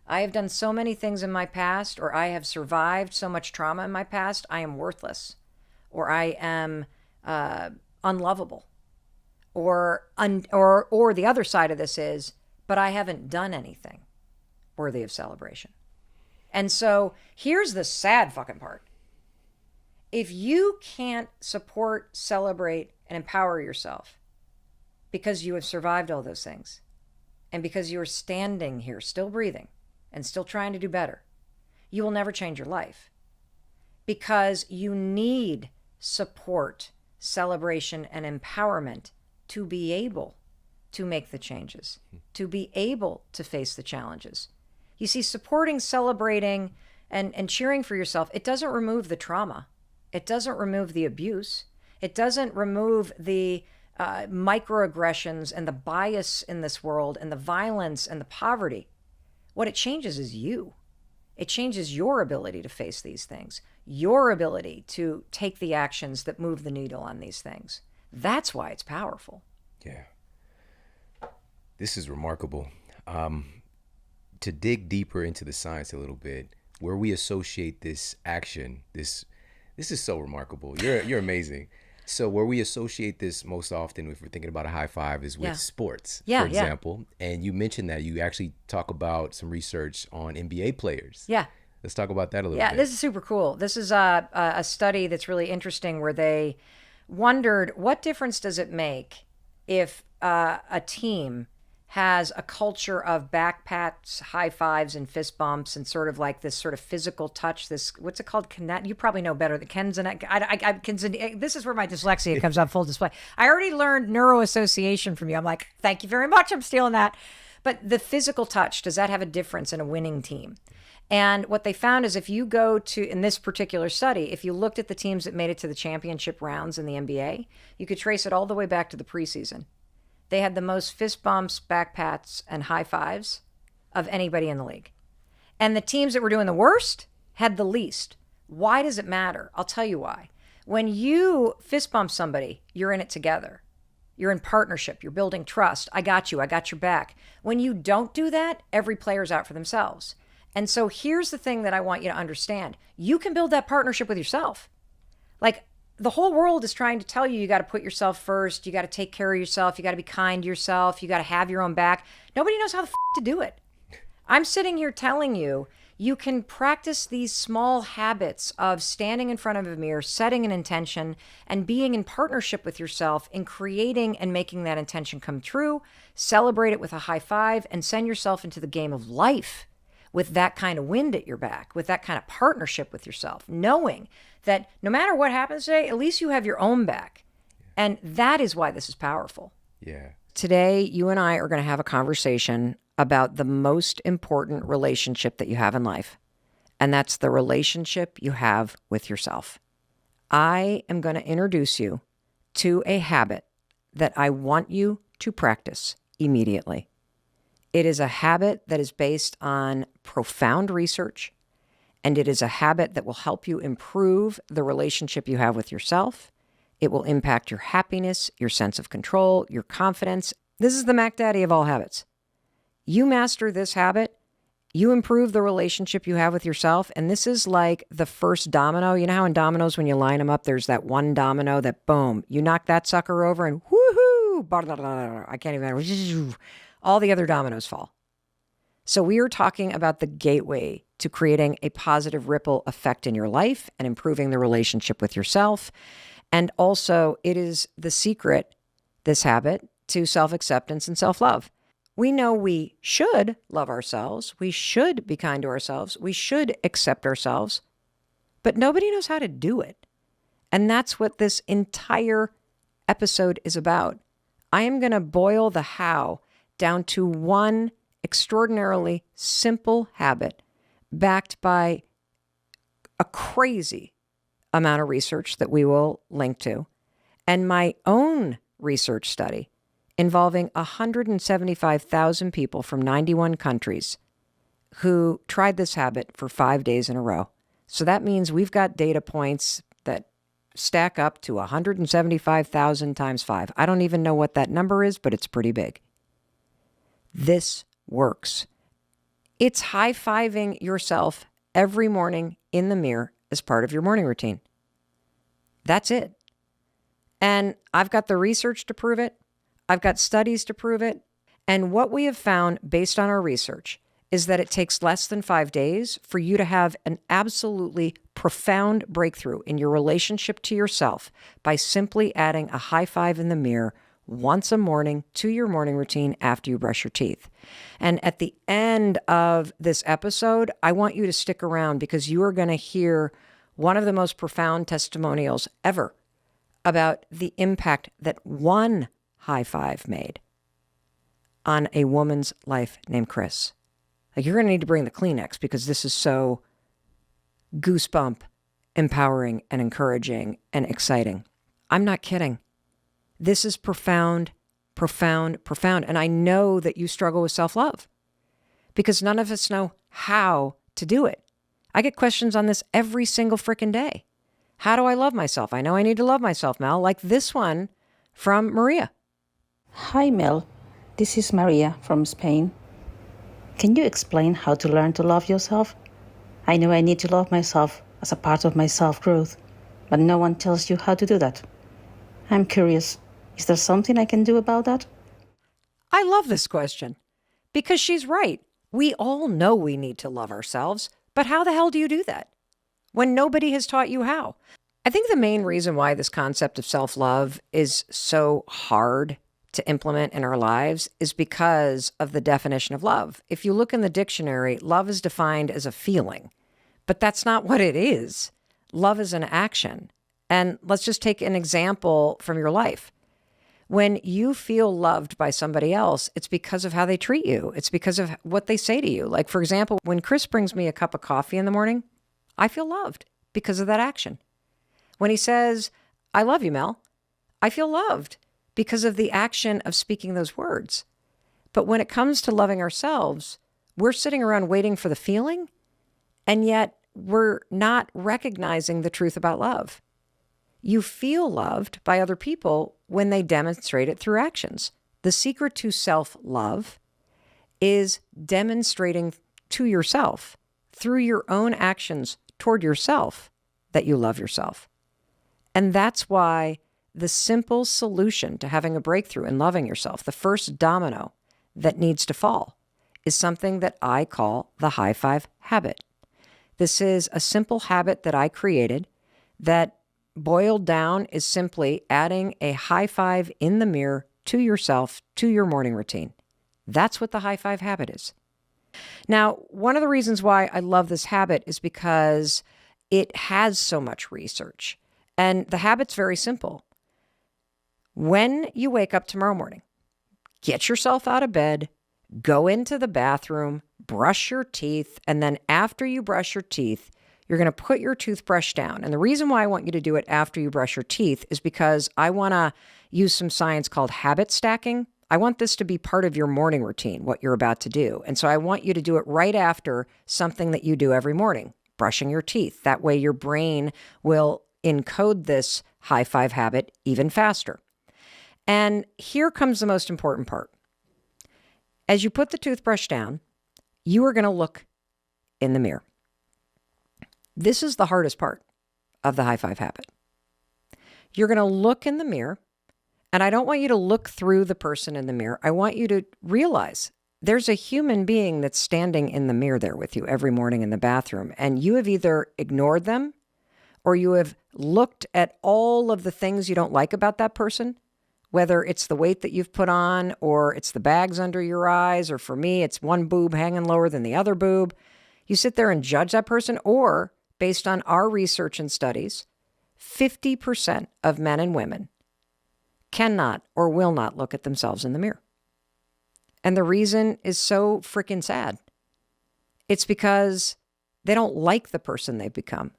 I have done so many things in my past, or I have survived so much trauma in my past, I am worthless, or I am unlovable. Or the other side of this is, but I haven't done anything worthy of celebration. And so here's the sad fucking part. If you can't support, celebrate, and empower yourself because you have survived all those things, and because you are standing here still breathing and still trying to do better, you will never change your life. Because you need support, celebration, and empowerment to be able to make the changes, to be able to face the challenges. You see, supporting, celebrating, and cheering for yourself, it doesn't remove the trauma. It doesn't remove the abuse. It doesn't remove the microaggressions and the bias in this world and the violence and the poverty. What it changes is you. It changes your ability to face these things, your ability to take the actions that move the needle on these things. That's why it's powerful. Yeah. This is remarkable. To dig deeper into the science a little bit, where we associate this action, this is so remarkable. You're amazing. So where we associate this most often, if we're thinking about a high five, is with sports, for example. And you mentioned that you actually talk about some research on NBA players. Yeah. Let's talk about that a little bit. Yeah, this is super cool. This is a study that's really interesting where they wondered what difference does it make if a team has a culture of back pats, high fives, and fist bumps, and sort of like this sort of physical touch. This, what's it called? You probably know better. The this is where my dyslexia comes on full display. I already learned neuroassociation from you. I'm like, thank you very much. I'm stealing that. But the physical touch, does that have a difference in a winning team? And what they found is if you go to, in this particular study, if you looked at the teams that made it to the championship rounds in the NBA, you could trace it all the way back to the preseason. They had the most fist bumps, back pats, and high fives of anybody in the league. And the teams that were doing the worst had the least. Why does it matter? I'll tell you why. When you fist bump somebody, you're in it together. You're in partnership. You're building trust. I got you. I got your back. When you don't do that, every player's out for themselves. And so here's the thing that I want you to understand. You can build that partnership with yourself. Like, the whole world is trying to tell you, you got to put yourself first. You got to take care of yourself. You got to be kind to yourself. You got to have your own back. Nobody knows how the to do it. I'm sitting here telling you, you can practice these small habits of standing in front of a mirror, setting an intention, and being in partnership with yourself in creating and making that intention come true. Celebrate it with a high five and send yourself into the game of life with that kind of wind at your back, with that kind of partnership with yourself, knowing that no matter what happens today, at least you have your own back. And that is why this is powerful. Yeah. Today, you and I are going to have a conversation about the most important relationship that you have in life. And that's the relationship you have with yourself. I am going to introduce you to a habit that I want you to practice immediately. It is a habit that is based on profound research, and it is a habit that will help you improve the relationship you have with yourself. It will impact your happiness, your sense of control, your confidence. This is the Mac Daddy of all habits. You master this habit, you improve the relationship you have with yourself, and this is like the first domino. You know how in dominoes, when you line them up, there's that one domino that, boom, you knock that sucker over and woohoo, I can't even, all the other dominoes fall. So we are talking about the gateway to creating a positive ripple effect in your life and improving the relationship with yourself. And also, it is the secret, this habit, to self-acceptance and self-love. We know we should love ourselves. We should be kind to ourselves. We should accept ourselves. But nobody knows how to do it. And that's what this entire episode is about. I am going to boil the how down to one extraordinarily simple habit backed by a crazy amount of research that we will link to, and my own research study involving 175,000 people from 91 countries who tried this habit for 5 days in a row. So that means we've got data points that stack up to 175,000 times 5. I don't even know what that number is, but it's pretty big. This works. It's high-fiving yourself every morning in the mirror as part of your morning routine. That's it. And I've got the research to prove it. I've got studies to prove it. And what we have found based on our research is that it takes less than 5 days for you to have an absolutely profound breakthrough in your relationship to yourself by simply adding a high five in the mirror once a morning to your morning routine after you brush your teeth. And at the end of this episode, I want you to stick around because you are going to hear one of the most profound testimonials ever about the impact that one high five made on a woman's life named Chris. Like, you're going to need to bring the Kleenex because this is so goosebump, empowering, and encouraging and exciting. I'm not kidding. This is profound, profound, profound. And I know that you struggle with self-love because none of us know how to do it. I get questions on this every single freaking day. How do I love myself? I know I need to love myself, Mel, like this one from Maria. Hi, Mel. This is Maria from Spain. Can you explain how to learn to love yourself? I know I need to love myself as a part of my self-growth, but no one tells you how to do that. I'm curious, is there something I can do about that? I love this question because she's right. We all know we need to love ourselves, but how the hell do you do that when nobody has taught you how? I think the main reason why this concept of self-love is so hard to implement in our lives is because of the definition of love. If you look in the dictionary, love is defined as a feeling, but that's not what it is. Love is an action. And let's just take an example from your life. When you feel loved by somebody else, it's because of how they treat you. It's because of what they say to you. Like, for example, when Chris brings me a cup of coffee in the morning, I feel loved because of that action. When he says, "I love you, Mel," I feel loved because of the action of speaking those words. But when it comes to loving ourselves, we're sitting around waiting for the feeling, and yet we're not recognizing the truth about love. You feel loved by other people when they demonstrate it through actions. The secret to self-love is demonstrating to yourself through your own actions toward yourself that you love yourself. And that's why the simple solution to having a breakthrough in loving yourself, the first domino that needs to fall, is something that I call the high five habit. This is a simple habit that I created that boiled down is simply adding a high five in the mirror to yourself, to your morning routine. That's what the high five habit is. Now, one of the reasons why I love this habit is because it has so much research. And the habit's very simple. When you wake up tomorrow morning, get yourself out of bed, go into the bathroom, brush your teeth, and then after you brush your teeth, you're going to put your toothbrush down. And the reason why I want you to do it after you brush your teeth is because I want to use some science called habit stacking. I want this to be part of your morning routine, what you're about to do. And so I want you to do it right after something that you do every morning, brushing your teeth. That way your brain will encode this high five habit even faster. And here comes the most important part. As you put the toothbrush down, you are going to look in the mirror. This is the hardest part of the high five habit. You're going to look in the mirror, and I don't want you to look through the person in the mirror. I want you to realize there's a human being that's standing in the mirror there with you every morning in the bathroom, and you have either ignored them or you have looked at all of the things you don't like about that person, whether it's the weight that you've put on or it's the bags under your eyes, or for me, it's one boob hanging lower than the other boob. You sit there and judge that person, or based on our research and studies, 50% of men and women cannot or will not look at themselves in the mirror. And the reason is so freaking sad. It's because they don't like the person they've become,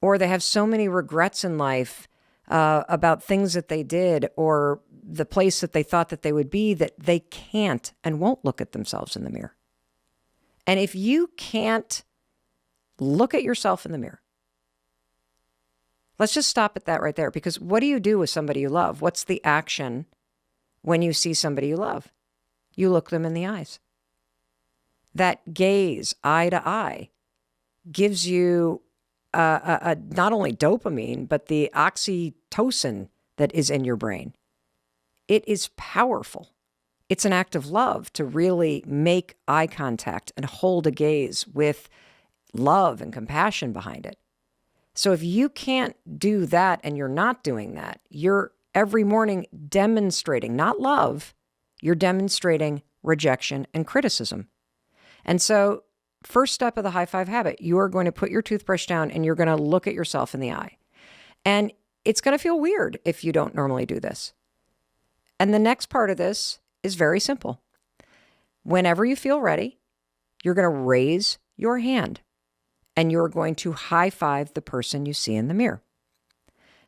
or they have so many regrets in life about things that they did or the place that they thought that they would be, that they can't and won't look at themselves in the mirror. And if you can't look at yourself in the mirror Let's just stop at that right there, because what do you do with somebody you love? What's the action when you see somebody you love? You look them in the eyes. That gaze, eye to eye, gives you not only dopamine, but the oxytocin that is in your brain. It is powerful. It's an act of love to really make eye contact and hold a gaze with love and compassion behind it. So if you can't do that and you're not doing that, you're every morning demonstrating not love, you're demonstrating rejection and criticism. And so first step of the high five habit, you are going to put your toothbrush down and you're going to look at yourself in the eye. And it's going to feel weird if you don't normally do this. And the next part of this is very simple. Whenever you feel ready, you're going to raise your hand and you're going to high five the person you see in the mirror.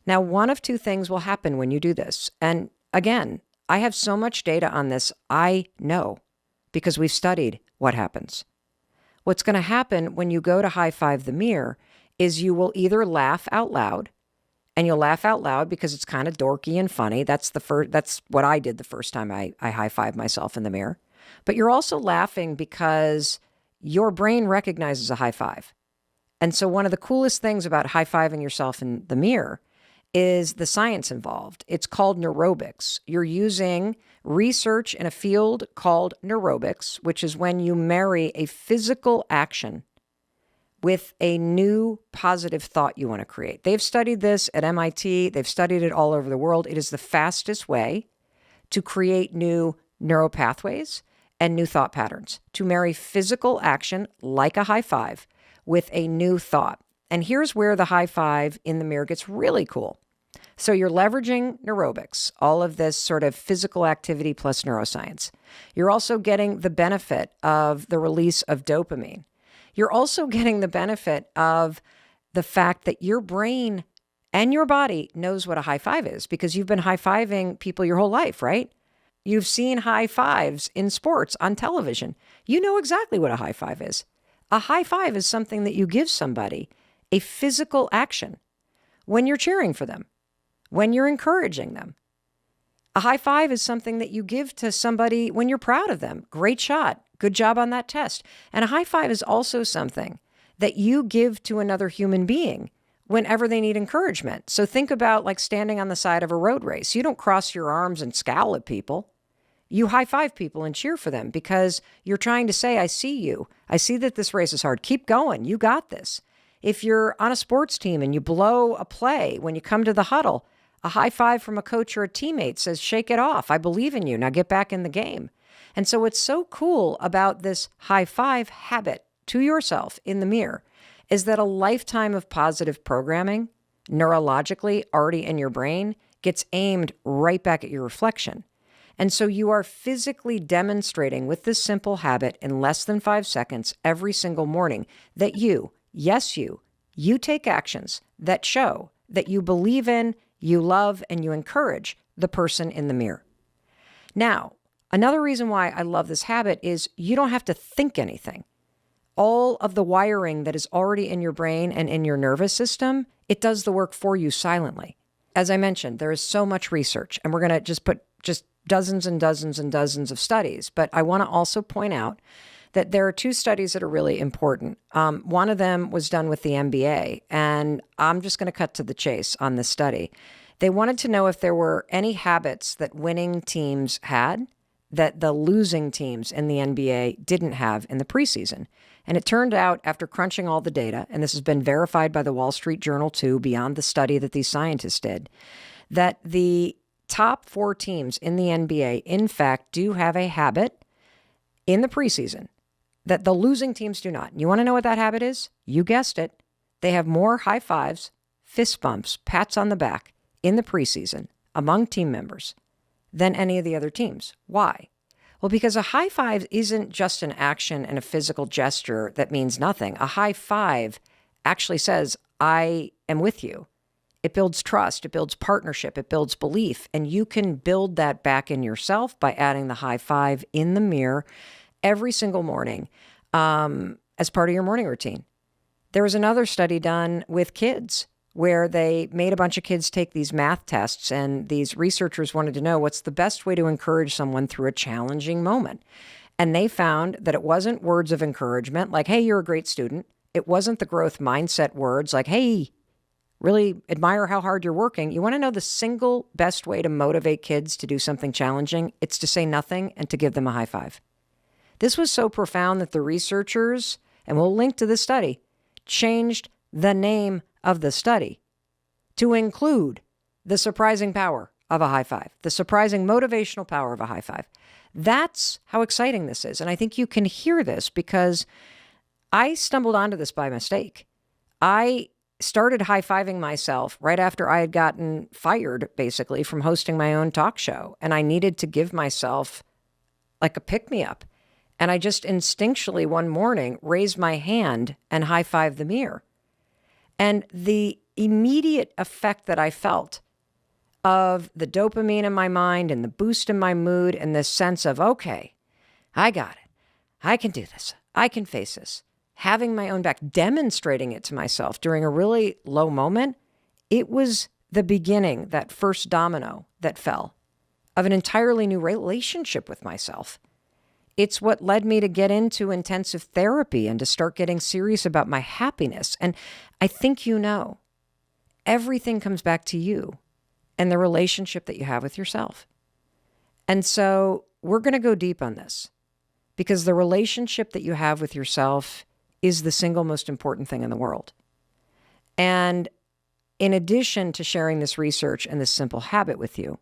Now, one of two things will happen when you do this. And again, I have so much data on this, I know, because we've studied what happens. What's going to happen when you go to high five the mirror is you will either laugh out loud, and you'll laugh out loud because it's kind of dorky and funny. That's what I did the first time I high fived myself in the mirror. But you're also laughing because your brain recognizes a high five. And so one of the coolest things about high fiving yourself in the mirror is the science involved. It's called neurobics. You're using research in a field called neurobics, which is when you marry a physical action with a new positive thought you want to create. They've studied this at MIT. They've studied it all over the world. It is the fastest way to create new neural pathways and new thought patterns, to marry physical action like a high five with a new thought. And here's where the high five in the mirror gets really cool. So you're leveraging neurobics, all of this sort of physical activity plus neuroscience. You're also getting the benefit of the release of dopamine. You're also getting the benefit of the fact that your brain and your body knows what a high five is because you've been high-fiving people your whole life, right? You've seen high fives in sports on television. You know exactly what a high five is. A high five is something that you give somebody, a physical action, when you're cheering for them, when you're encouraging them. A high five is something that you give to somebody when you're proud of them. Great shot. Good job on that test. And a high five is also something that you give to another human being whenever they need encouragement. So think about like standing on the side of a road race. You don't cross your arms and scowl at people. You high five people and cheer for them because you're trying to say, I see you. I see that this race is hard. Keep going. You got this. If you're on a sports team and you blow a play, when you come to the huddle, a high five from a coach or a teammate says, shake it off. I believe in you. Now get back in the game. And so what's so cool about this high five habit to yourself in the mirror is that a lifetime of positive programming neurologically already in your brain gets aimed right back at your reflection. And so you are physically demonstrating with this simple habit in less than 5 seconds every single morning that you, yes, you take actions that show that you believe in, you love, and you encourage the person in the mirror. Now, another reason why I love this habit is you don't have to think anything. All of the wiring that is already in your brain and in your nervous system, it does the work for you silently. As I mentioned, there is so much research, and we're going to just put dozens and dozens and dozens of studies. But I want to also point out that there are 2 studies that are really important. One of them was done with the NBA, and I'm just going to cut to the chase on this study. They wanted to know if there were any habits that winning teams had that the losing teams in the NBA didn't have in the preseason. And it turned out, after crunching all the data, and this has been verified by the Wall Street Journal too, beyond the study that these scientists did, that the top 4 teams in the NBA, in fact, do have a habit in the preseason that the losing teams do not. You want to know what that habit is? You guessed it. They have more high fives, fist bumps, pats on the back in the preseason among team members than any of the other teams. Why? Well, because a high five isn't just an action and a physical gesture that means nothing. A high five actually says, I am with you. It builds trust, it builds partnership, it builds belief, and you can build that back in yourself by adding the high five in the mirror every single morning as part of your morning routine. There was another study done with kids where they made a bunch of kids take these math tests, and these researchers wanted to know what's the best way to encourage someone through a challenging moment. And they found that it wasn't words of encouragement like, hey, you're a great student. It wasn't the growth mindset words like, hey, really admire how hard you're working. You want to know the single best way to motivate kids to do something challenging? It's to say nothing and to give them a high five. This was so profound that the researchers, and we'll link to this study, changed the name of the study to include the surprising power of a high five, the surprising motivational power of a high five. That's how exciting this is. And I think you can hear this because I stumbled onto this by mistake. I started high-fiving myself right after I had gotten fired, basically, from hosting my own talk show. And I needed to give myself like a pick-me-up. And I just instinctually one morning raised my hand and high-fived the mirror. And the immediate effect that I felt of the dopamine in my mind and the boost in my mood and this sense of, okay, I got it. I can do this. I can face this. Having my own back, demonstrating it to myself during a really low moment, it was the beginning, that first domino that fell, of an entirely new relationship with myself. It's what led me to get into intensive therapy and to start getting serious about my happiness. And I think you know, everything comes back to you and the relationship that you have with yourself. And so we're going to go deep on this because the relationship that you have with yourself is the single most important thing in the world. And in addition to sharing this research and this simple habit with you,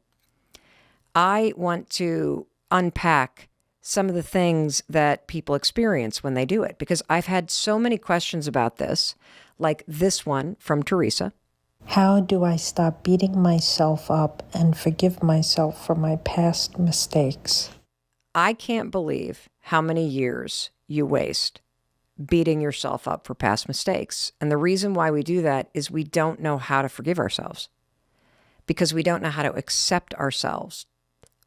I want to unpack some of the things that people experience when they do it, because I've had so many questions about this, like this one from Teresa. How do I stop beating myself up and forgive myself for my past mistakes? I can't believe how many years you waste beating yourself up for past mistakes. And the reason why we do that is we don't know how to forgive ourselves, because we don't know how to accept ourselves.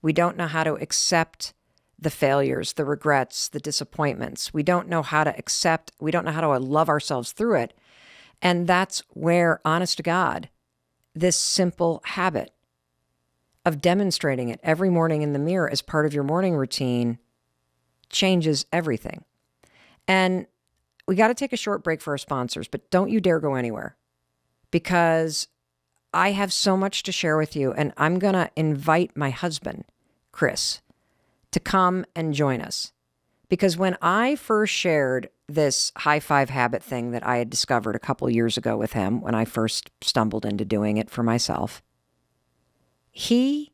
We don't know how to accept the failures, the regrets, the disappointments. We don't know how to accept, we don't know how to love ourselves through it. And that's where, honest to God, this simple habit of demonstrating it every morning in the mirror as part of your morning routine changes everything. And we got to take a short break for our sponsors, but don't you dare go anywhere, because I have so much to share with you, and I'm going to invite my husband, Chris, to come and join us. Because when I first shared this high five habit thing that I had discovered a couple years ago with him, when I first stumbled into doing it for myself, he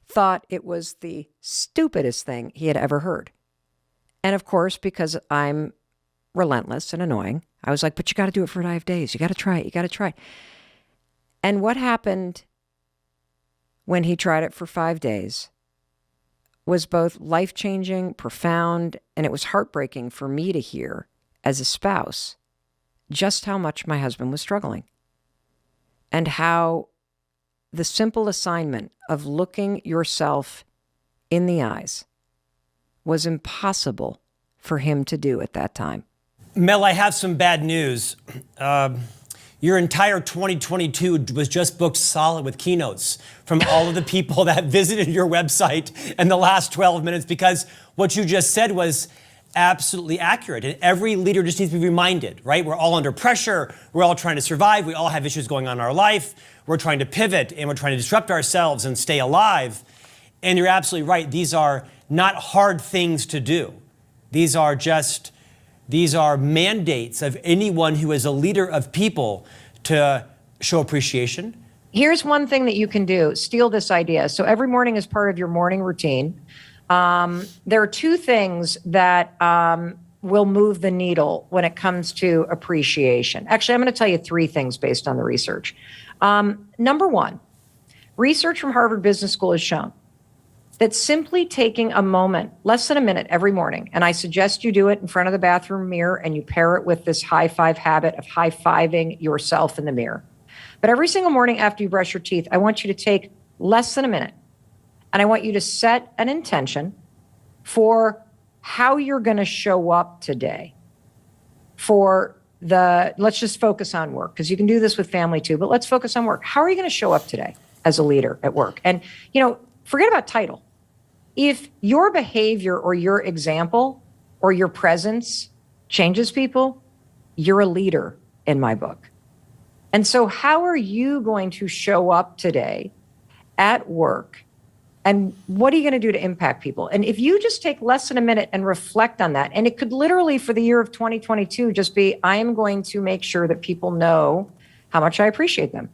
thought it was the stupidest thing he had ever heard. And of course, because I'm relentless and annoying, I was like, but you got to do it for 5 days. You got to try it. You got to try. And what happened when he tried it for 5 days was both life-changing, profound, and it was heartbreaking for me to hear as a spouse just how much my husband was struggling, and how the simple assignment of looking yourself in the eyes was impossible for him to do at that time. Mel, I have some bad news. Your entire 2022 was just booked solid with keynotes from all of the people that visited your website in the last 12 minutes, because what you just said was absolutely accurate. And every leader just needs to be reminded, right? We're all under pressure. We're all trying to survive. We all have issues going on in our life. We're trying to pivot and we're trying to disrupt ourselves and stay alive. And you're absolutely right. These are not hard things to do. These are mandates of anyone who is a leader of people to show appreciation. Here's one thing that you can do. Steal this idea. So every morning as part of your morning routine, there are two things that will move the needle when it comes to appreciation. Actually, I'm going to tell you three things based on the research. Number one, research from Harvard Business School has shown that simply taking a moment, less than a minute every morning, and I suggest you do it in front of the bathroom mirror and you pair it with this high five habit of high-fiving yourself in the mirror. But every single morning after you brush your teeth, I want you to take less than a minute and I want you to set an intention for how you're going to show up today, for let's just focus on work, because you can do this with family too, but let's focus on work. How are you going to show up today as a leader at work? And, forget about title. If your behavior or your example or your presence changes people, you're a leader in my book. And so how are you going to show up today at work? And what are you going to do to impact people? And if you just take less than a minute and reflect on that, and it could literally for the year of 2022 just be, I am going to make sure that people know how much I appreciate them.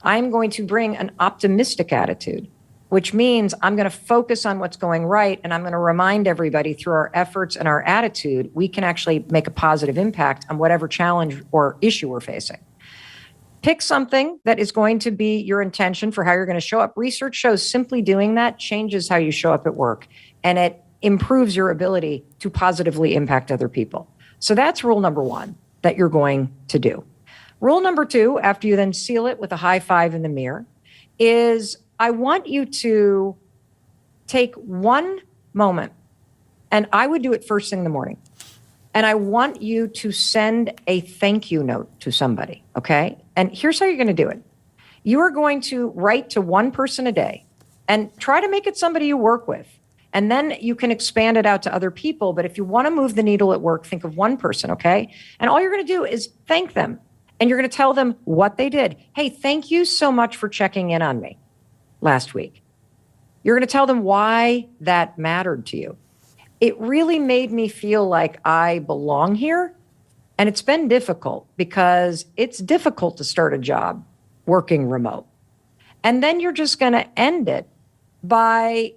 I am going to bring an optimistic attitude, which means I'm going to focus on what's going right. And I'm going to remind everybody through our efforts and our attitude, we can actually make a positive impact on whatever challenge or issue we're facing. Pick something that is going to be your intention for how you're going to show up. Research shows simply doing that changes how you show up at work, and it improves your ability to positively impact other people. So that's rule number one that you're going to do. Rule number two, after you then seal it with a high five in the mirror, is I want you to take one moment, and I would do it first thing in the morning. And I want you to send a thank you note to somebody, okay? And here's how you're going to do it. You are going to write to one person a day and try to make it somebody you work with. And then you can expand it out to other people. But if you want to move the needle at work, think of one person, okay? And all you're going to do is thank them. And you're going to tell them what they did. Hey, thank you so much for checking in on me last week. You're going to tell them why that mattered to you. It really made me feel like I belong here. And it's been difficult because it's difficult to start a job working remote. And then you're just going to end it by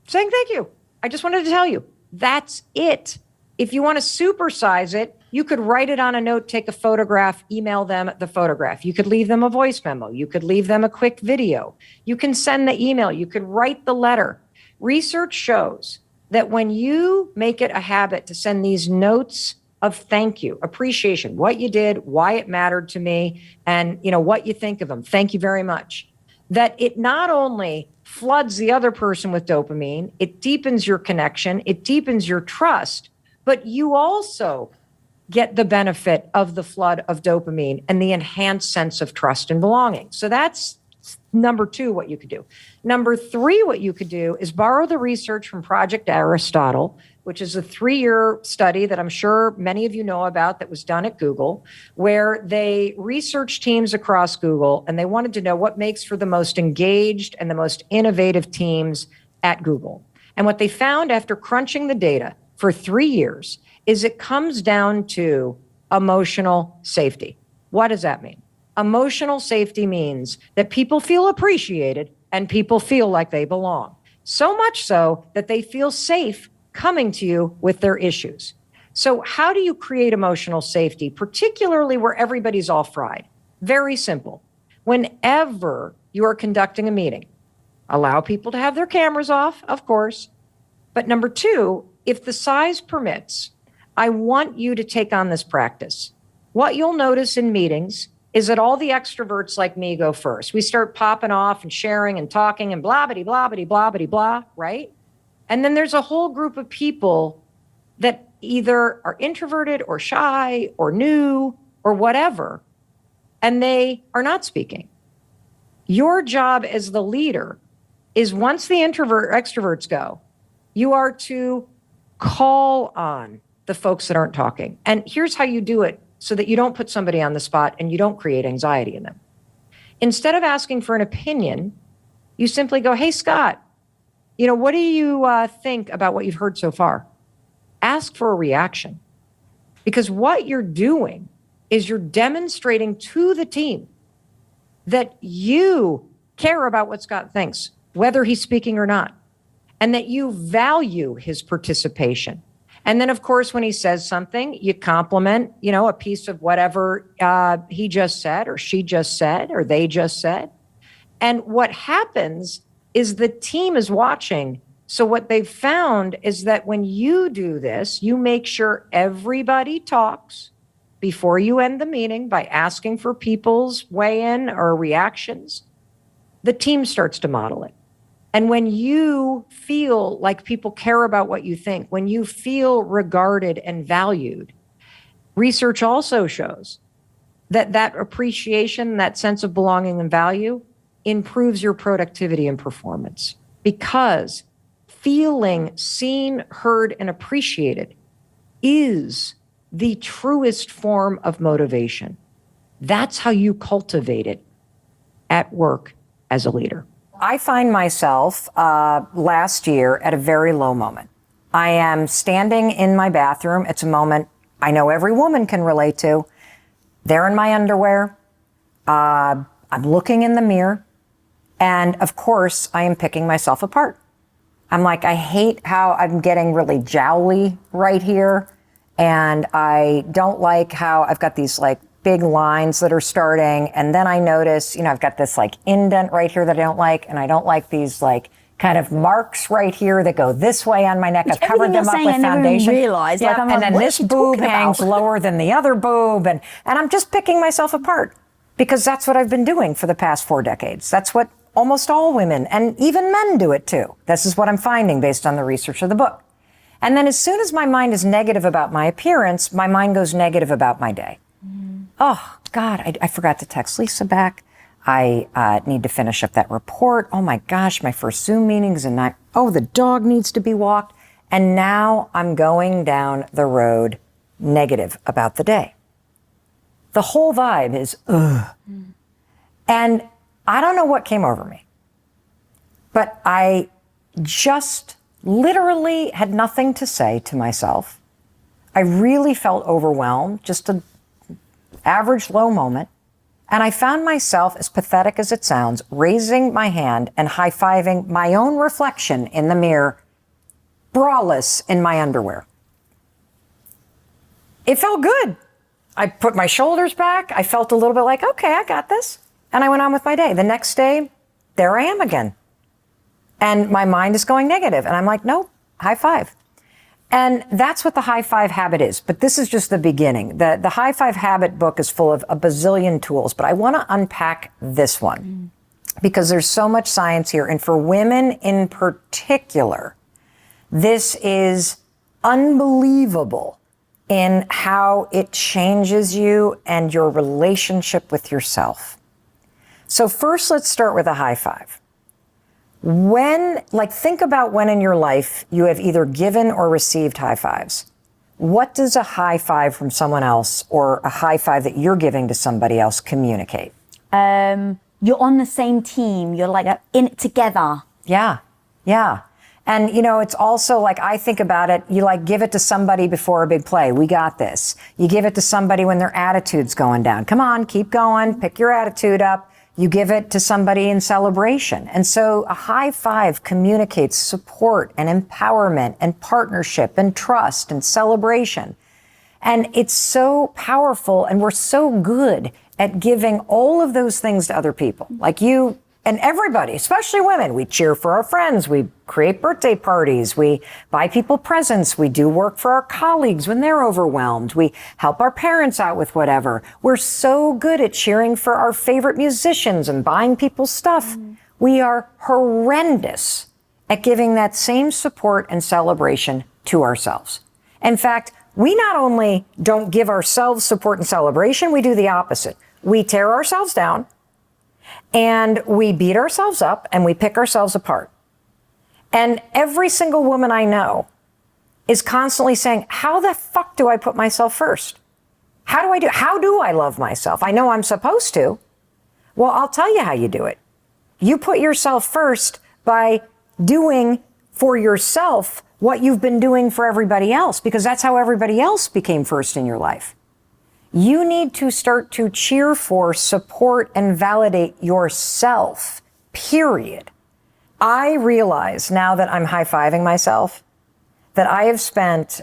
saying, thank you. I just wanted to tell you. That's it. If you want to supersize it, you could write it on a note, take a photograph, email them the photograph. You could leave them a voice memo. You could leave them a quick video. You can send the email. You could write the letter. Research shows that when you make it a habit to send these notes of thank you, appreciation, what you did, why it mattered to me, and what you think of them, thank you very much, that it not only floods the other person with dopamine, it deepens your connection, it deepens your trust, but you also get the benefit of the flood of dopamine and the enhanced sense of trust and belonging. So that's number two, what you could do. Number three, what you could do is borrow the research from Project Aristotle, which is a 3-year study that I'm sure many of you know about that was done at Google, where they researched teams across Google and they wanted to know what makes for the most engaged and the most innovative teams at Google. And what they found after crunching the data for 3 years is it comes down to emotional safety. What does that mean? Emotional safety means that people feel appreciated and people feel like they belong. So much so that they feel safe coming to you with their issues. So how do you create emotional safety, particularly where everybody's all fried? Very simple. Whenever you are conducting a meeting, allow people to have their cameras off, of course. But number two, if the size permits, I want you to take on this practice. What you'll notice in meetings is that all the extroverts like me go first. We start popping off and sharing and talking and blah, bitty, blah, bitty, blah, bitty, blah, right? And then there's a whole group of people that either are introverted or shy or new or whatever, and they are not speaking. Your job as the leader is once the extroverts go, you are to call on the folks that aren't talking. And here's how you do it so that you don't put somebody on the spot and you don't create anxiety in them. Instead of asking for an opinion, you simply go, hey, Scott, what do you think about what you've heard so far? Ask for a reaction. Because what you're doing is you're demonstrating to the team that you care about what Scott thinks, whether he's speaking or not, and that you value his participation. And then, of course, when he says something, you compliment, a piece of whatever he just said or she just said or they just said. And what happens is the team is watching. So what they've found is that when you do this, you make sure everybody talks before you end the meeting by asking for people's weigh-in or reactions. The team starts to model it. And when you feel like people care about what you think, when you feel regarded and valued, Research also shows that that appreciation, that sense of belonging and value improves your productivity and performance, because feeling seen, heard, and appreciated is the truest form of motivation. That's how you cultivate it at work as a leader. I find myself last year at a very low moment. I am standing in my bathroom. It's a moment I know every woman can relate to. There in my underwear. I'm looking in the mirror. And of course, I am picking myself apart. I'm like, I hate how I'm getting really jowly right here. And I don't like how I've got these like big lines that are starting. And then I notice, I've got this like indent right here that I don't like. And I don't like these like kind of marks right here that go this way on my neck. I've covered them up with foundation. Realize, yeah, and then this boob hangs lower than the other boob. And I'm just picking myself apart, because that's what I've been doing for the past 4 decades. That's what almost all women and even men do it too. This is what I'm finding based on the research of the book. And then as soon as my mind is negative about my appearance, my mind goes negative about my day. Oh, God, I forgot to text Lisa back. I need to finish up that report. Oh, my gosh, my first Zoom meeting is in 9. Oh, the dog needs to be walked. And now I'm going down the road negative about the day. The whole vibe is, ugh. And I don't know what came over me, but I just literally had nothing to say to myself. I really felt overwhelmed, just an average low moment. And I found myself, as pathetic as it sounds, raising my hand and high-fiving my own reflection in the mirror, braless in my underwear. It felt good. I put my shoulders back. I felt a little bit like, okay, I got this. And I went on with my day. The next day, there I am again. And my mind is going negative. And I'm like, nope, high five. And that's what the high five habit is. But this is just the beginning. The high five habit book is full of a bazillion tools. But I want to unpack this one because there's so much science here. And for women in particular, this is unbelievable in how it changes you and your relationship with yourself. So first, let's start with a high five. Think about when in your life you have either given or received high fives. What does a high five from someone else or a high five that you're giving to somebody else communicate? You're on the same team. You're like in it together. Yeah. And, it's also like, I think about it, you give it to somebody before a big play. We got this. You give it to somebody when their attitude's going down. Come on, keep going, pick your attitude up. You give it to somebody in celebration. And so a high five communicates support and empowerment and partnership and trust and celebration. And it's so powerful, and we're so good at giving all of those things to other people. Like you and everybody, especially women. We cheer for our friends. We create birthday parties. We buy people presents. We do work for our colleagues when they're overwhelmed. We help our parents out with whatever. We're so good at cheering for our favorite musicians and buying people stuff. We are horrendous at giving that same support and celebration to ourselves. In fact, we not only don't give ourselves support and celebration, we do the opposite. We tear ourselves down, and we beat ourselves up, and we pick ourselves apart. And every single woman I know is constantly saying, how the fuck do I put myself first? How do I love myself? I know I'm supposed to. Well, I'll tell you how you do it. You put yourself first by doing for yourself what you've been doing for everybody else, because that's how everybody else became first in your life. You need to start to cheer for, support, and validate yourself, period. I realize now that I'm high-fiving myself that I have spent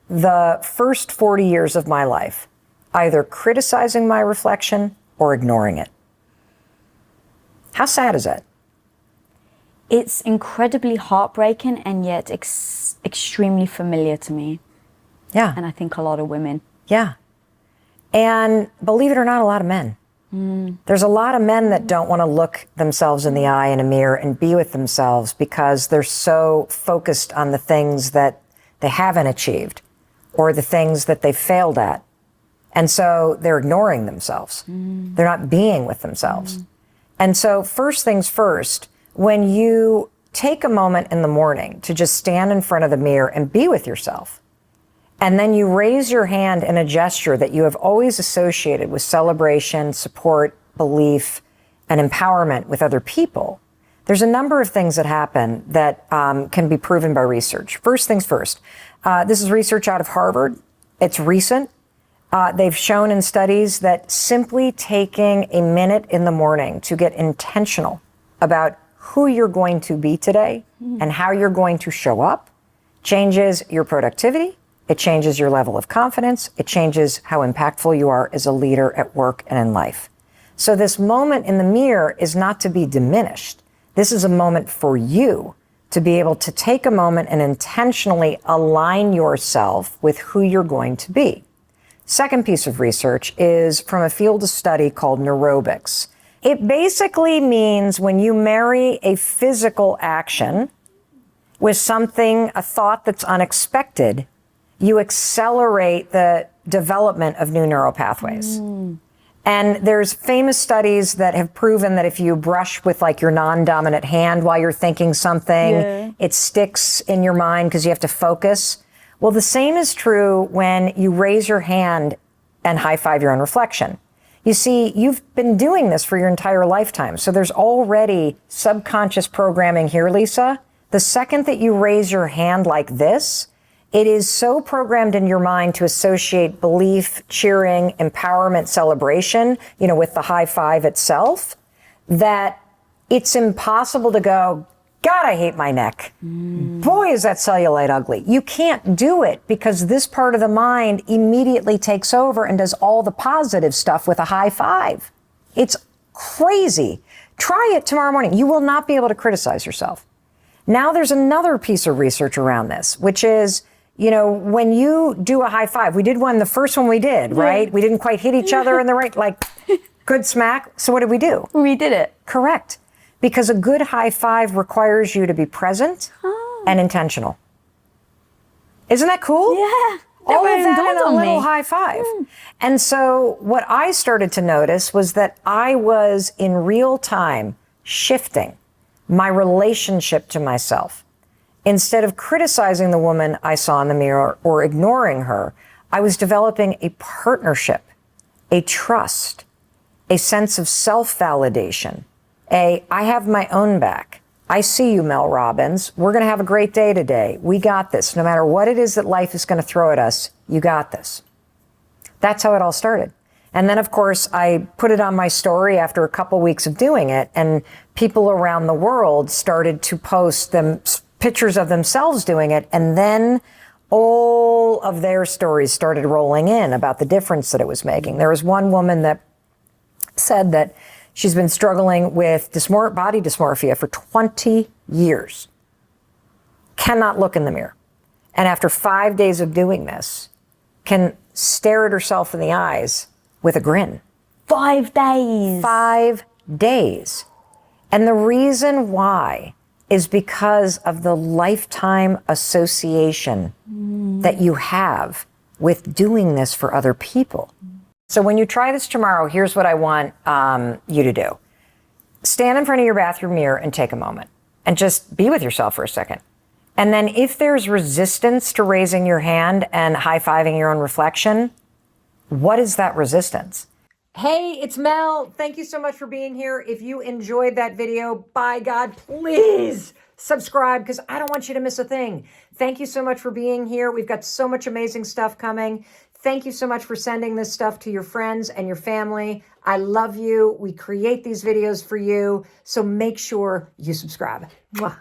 the first 40 years of my life either criticizing my reflection or ignoring it. How sad is that? It's incredibly heartbreaking and yet extremely familiar to me. Yeah. And I think a lot of women. Yeah. And believe it or not, a lot of men. There's a lot of men that don't want to look themselves in the eye in a mirror and be with themselves because they're so focused on the things that they haven't achieved or the things that they failed at. And so they're ignoring themselves. They're not being with themselves. And so first things first, when you take a moment in the morning to just stand in front of the mirror and be with yourself, and then you raise your hand in a gesture that you have always associated with celebration, support, belief, and empowerment with other people, there's a number of things that happen that can be proven by research. First things first, this is research out of Harvard. It's recent. They've shown in studies that simply taking a minute in the morning to get intentional about who you're going to be today and how you're going to show up changes your productivity. It changes your level of confidence. It changes how impactful you are as a leader at work and in life. So this moment in the mirror is not to be diminished. This is a moment for you to be able to take a moment and intentionally align yourself with who you're going to be. Second piece of research is from a field of study called neurobics. It basically means when you marry a physical action with something, a thought that's unexpected, you accelerate the development of new neural pathways. And there's famous studies that have proven that if you brush with like your non-dominant hand while you're thinking something, it sticks in your mind because you have to focus. Well, the same is true when you raise your hand and high five your own reflection. You see, you've been doing this for your entire lifetime. So there's already subconscious programming here, Lisa. The second that you raise your hand like this, it is so programmed in your mind to associate belief, cheering, empowerment, celebration, with the high five itself, that it's impossible to go, God, I hate my neck. Boy, is that cellulite ugly. You can't do it because this part of the mind immediately takes over and does all the positive stuff with a high five. It's crazy. Try it tomorrow morning. You will not be able to criticize yourself. Now there's another piece of research around this, which is, when you do a high five, we did one, the first one we did, right? We didn't quite hit each other in the right, good smack. So what did we do? We did it. Correct. Because a good high five requires you to be present and intentional. Isn't that cool? Yeah. All of that in a little high five. And so what I started to notice was that I was in real time shifting my relationship to myself. Instead of criticizing the woman I saw in the mirror or ignoring her, I was developing a partnership, a trust, a sense of self-validation. I have my own back. I see you, Mel Robbins. We're going to have a great day today. We got this. No matter what it is that life is going to throw at us, you got this. That's how it all started. And then, of course, I put it on my story after a couple weeks of doing it, and people around the world started to post pictures of themselves doing it, and then all of their stories started rolling in about the difference that it was making. There was one woman that said that she's been struggling with body dysmorphia for 20 years. Cannot look in the mirror. And after 5 days of doing this, can stare at herself in the eyes with a grin. 5 days. 5 days. And the reason why is because of the lifetime association that you have with doing this for other people. So when you try this tomorrow, here's what I want you to do. Stand in front of your bathroom mirror and take a moment and just be with yourself for a second. And then if there's resistance to raising your hand and high-fiving your own reflection, what is that resistance? Hey, it's Mel. Thank you so much for being here. If you enjoyed that video, by God, please subscribe because I don't want you to miss a thing. Thank you so much for being here. We've got so much amazing stuff coming. Thank you so much for sending this stuff to your friends and your family. I love you. We create these videos for you. So make sure you subscribe. Mwah.